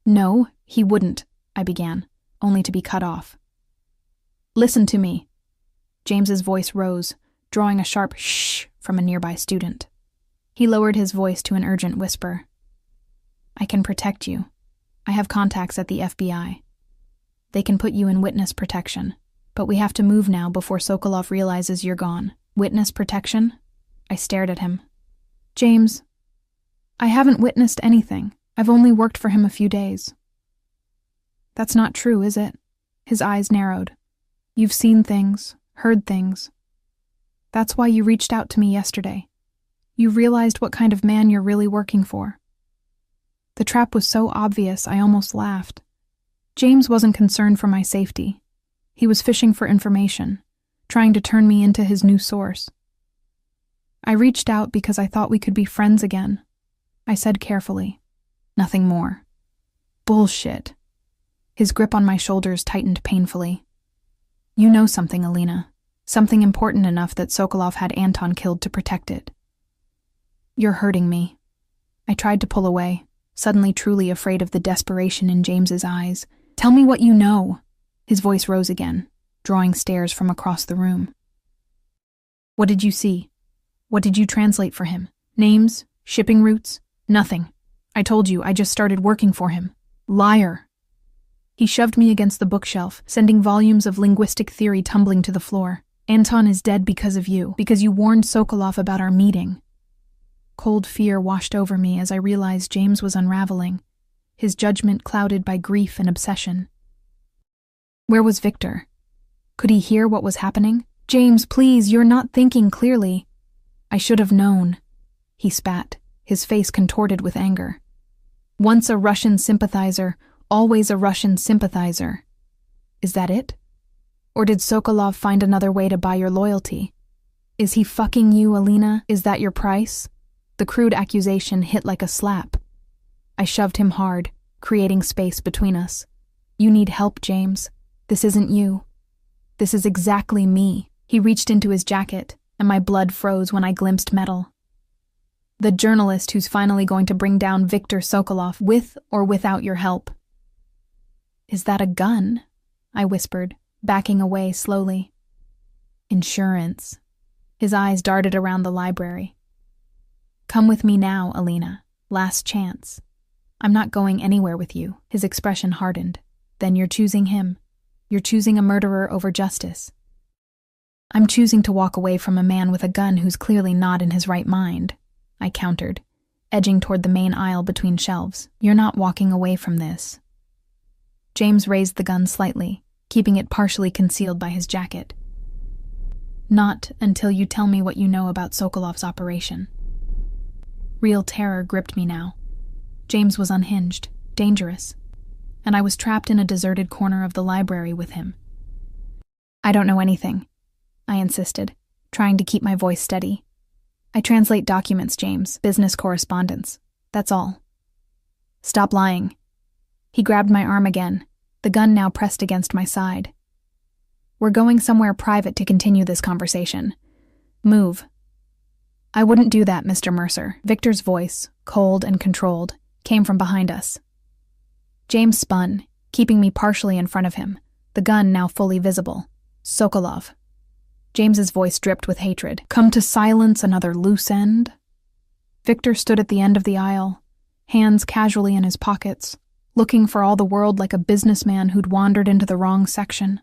"No, he wouldn't," I began, only to be cut off. "Listen to me." James's voice rose, drawing a sharp shh from a nearby student. He lowered his voice to an urgent whisper. "I can protect you. I have contacts at the FBI. They can put you in witness protection, but we have to move now before Sokolov realizes you're gone." "Witness protection?" I stared at him. "James, I haven't witnessed anything. I've only worked for him a few days." That's not true, is it? His eyes narrowed. You've seen things, heard things. That's why you reached out to me yesterday. You realized what kind of man you're really working for. The trap was so obvious, I almost laughed. James wasn't concerned for my safety. He was fishing for information, trying to turn me into his new source. I reached out because I thought we could be friends again. I said carefully. Nothing more. Bullshit. His grip on my shoulders tightened painfully. You know something, Alina. Something important enough that Sokolov had Anton killed to protect it. You're hurting me. I tried to pull away, suddenly truly afraid of the desperation in James's eyes. Tell me what you know. His voice rose again, drawing stares from across the room. What did you see? What did you translate for him? Names? Shipping routes? Nothing. I told you, I just started working for him. Liar. He shoved me against the bookshelf, sending volumes of linguistic theory tumbling to the floor. Anton is dead because of you, because you warned Sokolov about our meeting. Cold fear washed over me as I realized James was unraveling, his judgment clouded by grief and obsession. Where was Victor? Could he hear what was happening? James, please, you're not thinking clearly. I should have known. He spat, his face contorted with anger. Once a Russian sympathizer, always a Russian sympathizer. Is that it? Or did Sokolov find another way to buy your loyalty? Is he fucking you, Alina? Is that your price? The crude accusation hit like a slap. I shoved him hard, creating space between us. You need help, James. This isn't you. This is exactly me. He reached into his jacket, and my blood froze when I glimpsed metal. The journalist who's finally going to bring down Viktor Sokolov with or without your help. Is that a gun? I whispered, backing away slowly. Insurance. His eyes darted around the library. Come with me now, Alina. Last chance. I'm not going anywhere with you. His expression hardened. Then you're choosing him. You're choosing a murderer over justice. I'm choosing to walk away from a man with a gun who's clearly not in his right mind, I countered, edging toward the main aisle between shelves. You're not walking away from this. James raised the gun slightly, keeping it partially concealed by his jacket. Not until you tell me what you know about Sokolov's operation. Real terror gripped me now. James was unhinged, dangerous, and I was trapped in a deserted corner of the library with him. I don't know anything, I insisted, trying to keep my voice steady. I translate documents, James, business correspondence. That's all. Stop lying. He grabbed my arm again, the gun now pressed against my side. We're going somewhere private to continue this conversation. Move. I wouldn't do that, Mr. Mercer. Victor's voice, cold and controlled, came from behind us. James spun, keeping me partially in front of him, the gun now fully visible. Sokolov. James's voice dripped with hatred. Come to silence another loose end? Victor stood at the end of the aisle, hands casually in his pockets, looking for all the world like a businessman who'd wandered into the wrong section.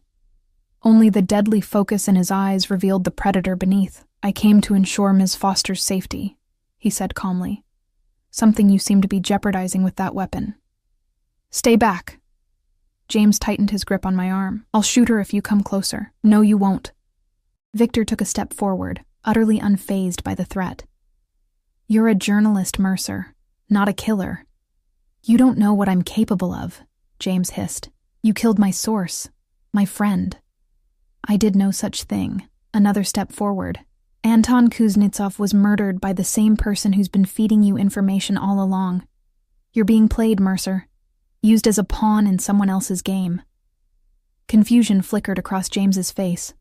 Only the deadly focus in his eyes revealed the predator beneath. I came to ensure Ms. Foster's safety, he said calmly. Something you seem to be jeopardizing with that weapon. Stay back. James tightened his grip on my arm. I'll shoot her if you come closer. No, you won't. Victor took a step forward, utterly unfazed by the threat. You're a journalist, Mercer, not a killer. You don't know what I'm capable of, James hissed. You killed my source, my friend. I did no such thing. Another step forward. Anton Kuznetsov was murdered by the same person who's been feeding you information all along. You're being played, Mercer. Used as a pawn in someone else's game. Confusion flickered across James's face.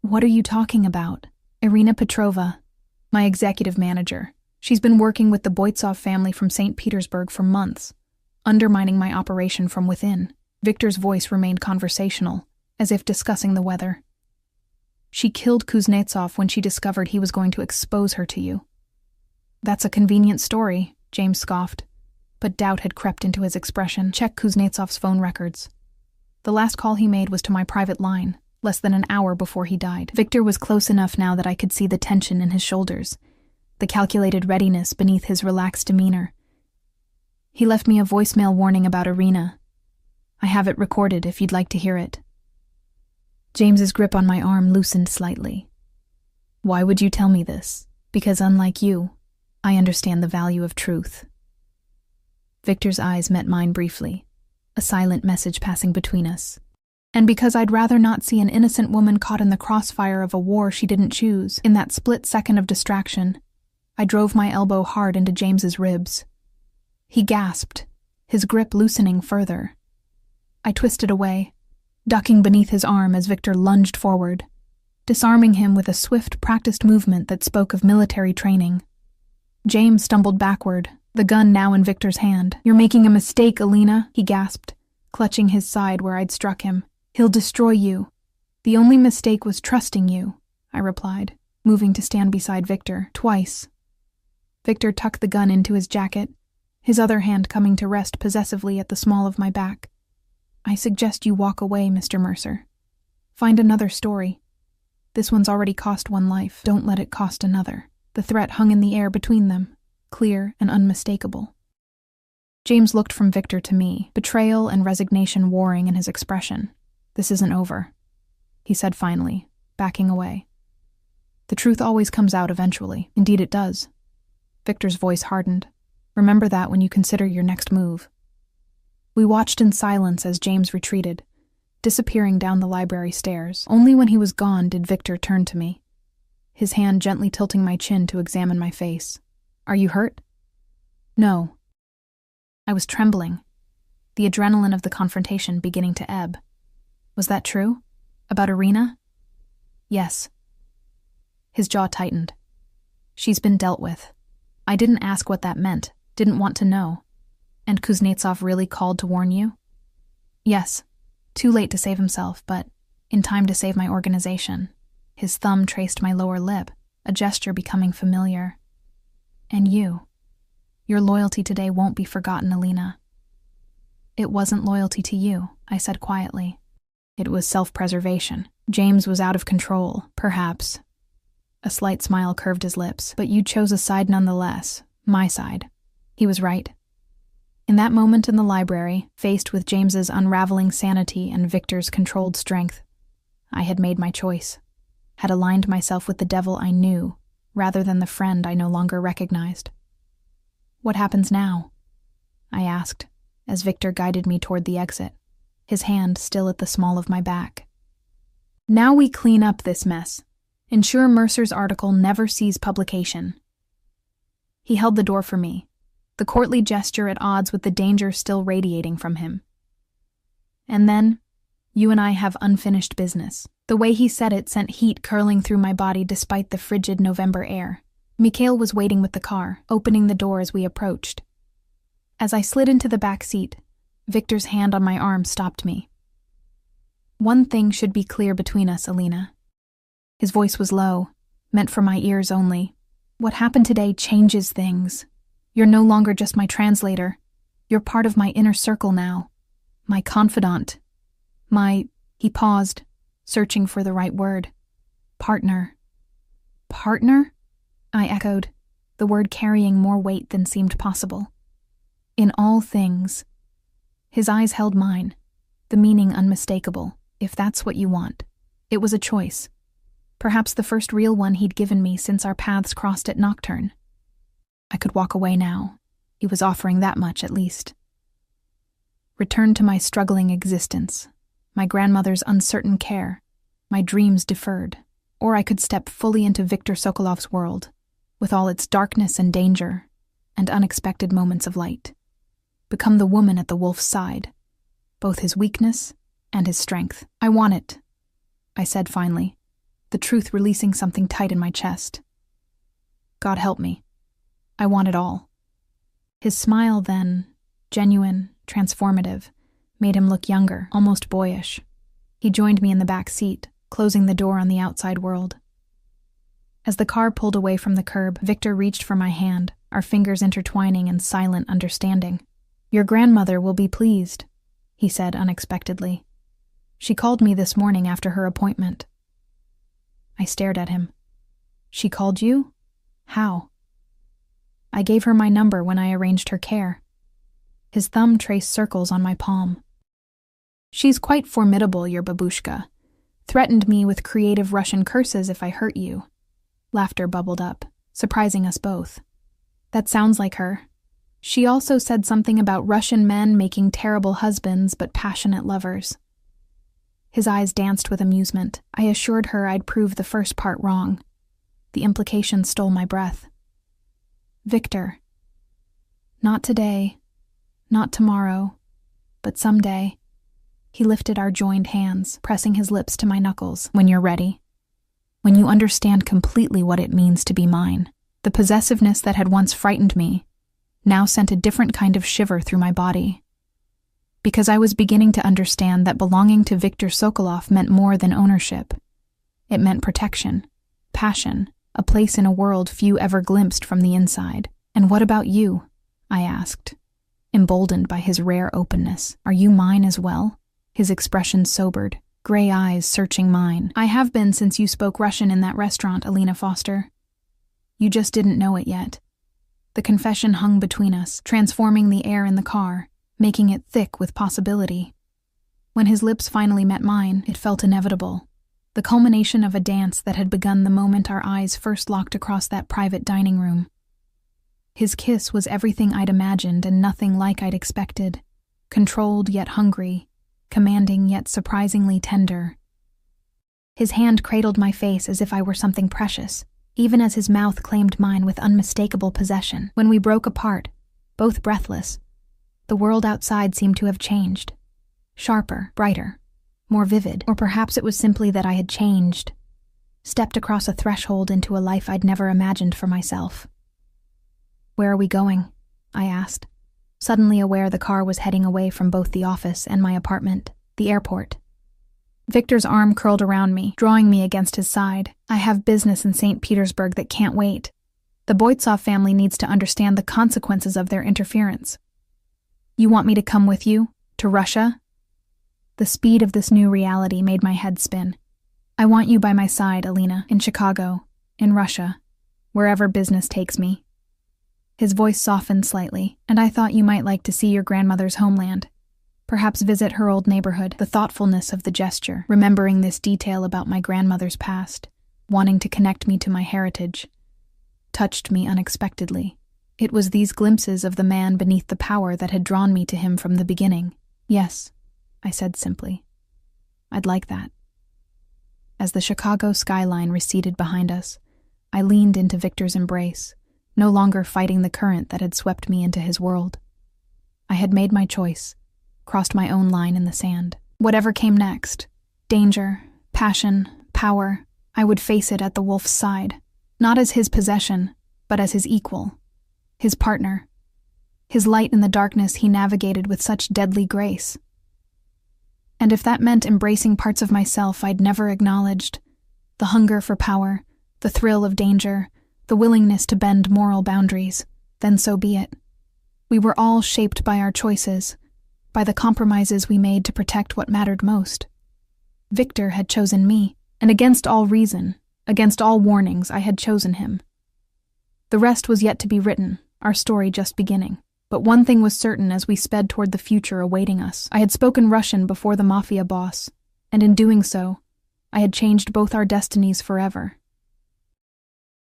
What are you talking about? Irina Petrova, my executive manager. She's been working with the Boitsov family from St. Petersburg for months, undermining my operation from within. Victor's voice remained conversational, as if discussing the weather. She killed Kuznetsov when she discovered he was going to expose her to you. That's a convenient story, James scoffed, but doubt had crept into his expression. Check Kuznetsov's phone records. The last call he made was to my private line, less than an hour before he died. Victor was close enough now that I could see the tension in his shoulders, the calculated readiness beneath his relaxed demeanor. He left me a voicemail warning about Irina. I have it recorded if you'd like to hear it. James's grip on my arm loosened slightly. Why would you tell me this? Because unlike you, I understand the value of truth. Victor's eyes met mine briefly, a silent message passing between us. And because I'd rather not see an innocent woman caught in the crossfire of a war she didn't choose, in that split second of distraction, I drove my elbow hard into James's ribs. He gasped, his grip loosening further. I twisted away, ducking beneath his arm as Victor lunged forward, disarming him with a swift, practiced movement that spoke of military training. James stumbled backward, the gun now in Victor's hand. You're making a mistake, Alina, he gasped, clutching his side where I'd struck him. He'll destroy you. The only mistake was trusting you, I replied, moving to stand beside Victor, twice. Victor tucked the gun into his jacket, his other hand coming to rest possessively at the small of my back. I suggest you walk away, Mr. Mercer. Find another story. This one's already cost one life. Don't let it cost another. The threat hung in the air between them, clear and unmistakable. James looked from Victor to me, betrayal and resignation warring in his expression. This isn't over, he said finally, backing away. The truth always comes out eventually. Indeed it does. Victor's voice hardened. Remember that when you consider your next move. We watched in silence as James retreated, disappearing down the library stairs. Only when he was gone did Victor turn to me, his hand gently tilting my chin to examine my face. Are you hurt? No. I was trembling, the adrenaline of the confrontation beginning to ebb. Was that true? About Irina? Yes. His jaw tightened. She's been dealt with. I didn't ask what that meant, didn't want to know. And Kuznetsov really called to warn you? Yes. Too late to save himself, but in time to save my organization. His thumb traced my lower lip, a gesture becoming familiar. And you. Your loyalty today won't be forgotten, Alina. It wasn't loyalty to you, I said quietly. It was self-preservation. James was out of control, perhaps. A slight smile curved his lips, but you chose a side nonetheless, my side. He was right. In that moment in the library, faced with James's unraveling sanity and Victor's controlled strength, I had made my choice, had aligned myself with the devil I knew, rather than the friend I no longer recognized. What happens now? I asked, as Victor guided me toward the exit, his hand still at the small of my back. Now we clean up this mess. Ensure Mercer's article never sees publication. He held the door for me, the courtly gesture at odds with the danger still radiating from him. And then, you and I have unfinished business. The way he said it sent heat curling through my body despite the frigid November air. Mikhail was waiting with the car, opening the door as we approached. As I slid into the back seat, Victor's hand on my arm stopped me. One thing should be clear between us, Alina. His voice was low, meant for my ears only. What happened today changes things. You're no longer just my translator. You're part of my inner circle now. My confidant. He paused, searching for the right word. Partner. Partner? I echoed, the word carrying more weight than seemed possible. In all things. His eyes held mine, the meaning unmistakable, if that's what you want. It was a choice. Perhaps the first real one he'd given me since our paths crossed at Nocturne. I could walk away now. He was offering that much, at least. Return to my struggling existence, my grandmother's uncertain care, my dreams deferred, or I could step fully into Viktor Sokolov's world, with all its darkness and danger, and unexpected moments of light. Become the woman at the wolf's side, both his weakness and his strength. I want it, I said finally, the truth releasing something tight in my chest. God help me. I want it all. His smile then, genuine, transformative, made him look younger, almost boyish. He joined me in the back seat, closing the door on the outside world. As the car pulled away from the curb, Victor reached for my hand, our fingers intertwining in silent understanding. Your grandmother will be pleased, he said unexpectedly. She called me this morning after her appointment. I stared at him. She called you? How? I gave her my number when I arranged her care. His thumb traced circles on my palm. She's quite formidable, your babushka. Threatened me with creative Russian curses if I hurt you. Laughter bubbled up, surprising us both. That sounds like her. She also said something about Russian men making terrible husbands but passionate lovers. His eyes danced with amusement. I assured her I'd prove the first part wrong. The implication stole my breath. Victor. Not today, not tomorrow, but someday. He lifted our joined hands, pressing his lips to my knuckles. When you're ready. When you understand completely what it means to be mine. The possessiveness that had once frightened me now sent a different kind of shiver through my body. Because I was beginning to understand that belonging to Viktor Sokolov meant more than ownership. It meant protection, passion, a place in a world few ever glimpsed from the inside. And what about you? I asked, emboldened by his rare openness. Are you mine as well? His expression sobered, gray eyes searching mine. I have been since you spoke Russian in that restaurant, Alina Foster. You just didn't know it yet. The confession hung between us, transforming the air in the car, making it thick with possibility. When his lips finally met mine, it felt inevitable. The culmination of a dance that had begun the moment our eyes first locked across that private dining room. His kiss was everything I'd imagined and nothing like I'd expected. Controlled yet hungry, commanding yet surprisingly tender. His hand cradled my face as if I were something precious, even as his mouth claimed mine with unmistakable possession. When we broke apart, both breathless, the world outside seemed to have changed. Sharper, brighter, more vivid. Or perhaps it was simply that I had changed, stepped across a threshold into a life I'd never imagined for myself. Where are we going? I asked, suddenly aware the car was heading away from both the office and my apartment, the airport. Victor's arm curled around me, drawing me against his side. I have business in St. Petersburg that can't wait. The Boitsov family needs to understand the consequences of their interference. You want me to come with you? To Russia? The speed of this new reality made my head spin. I want you by my side, Alina, in Chicago, in Russia, wherever business takes me. His voice softened slightly, and I thought you might like to see your grandmother's homeland. Perhaps visit her old neighborhood. The thoughtfulness of the gesture, remembering this detail about my grandmother's past, wanting to connect me to my heritage, touched me unexpectedly. It was these glimpses of the man beneath the power that had drawn me to him from the beginning. Yes, I said simply. I'd like that. As the Chicago skyline receded behind us, I leaned into Victor's embrace, no longer fighting the current that had swept me into his world. I had made my choice, crossed my own line in the sand. Whatever came next, danger, passion, power, I would face it at the wolf's side, not as his possession, but as his equal, his partner. His light in the darkness he navigated with such deadly grace. And if that meant embracing parts of myself I'd never acknowledged, the hunger for power, the thrill of danger, the willingness to bend moral boundaries, then so be it. We were all shaped by our choices, by the compromises we made to protect what mattered most. Victor had chosen me, and against all reason, against all warnings, I had chosen him. The rest was yet to be written, our story just beginning. But one thing was certain as we sped toward the future awaiting us. I had spoken Russian before the Mafia boss, and in doing so, I had changed both our destinies forever.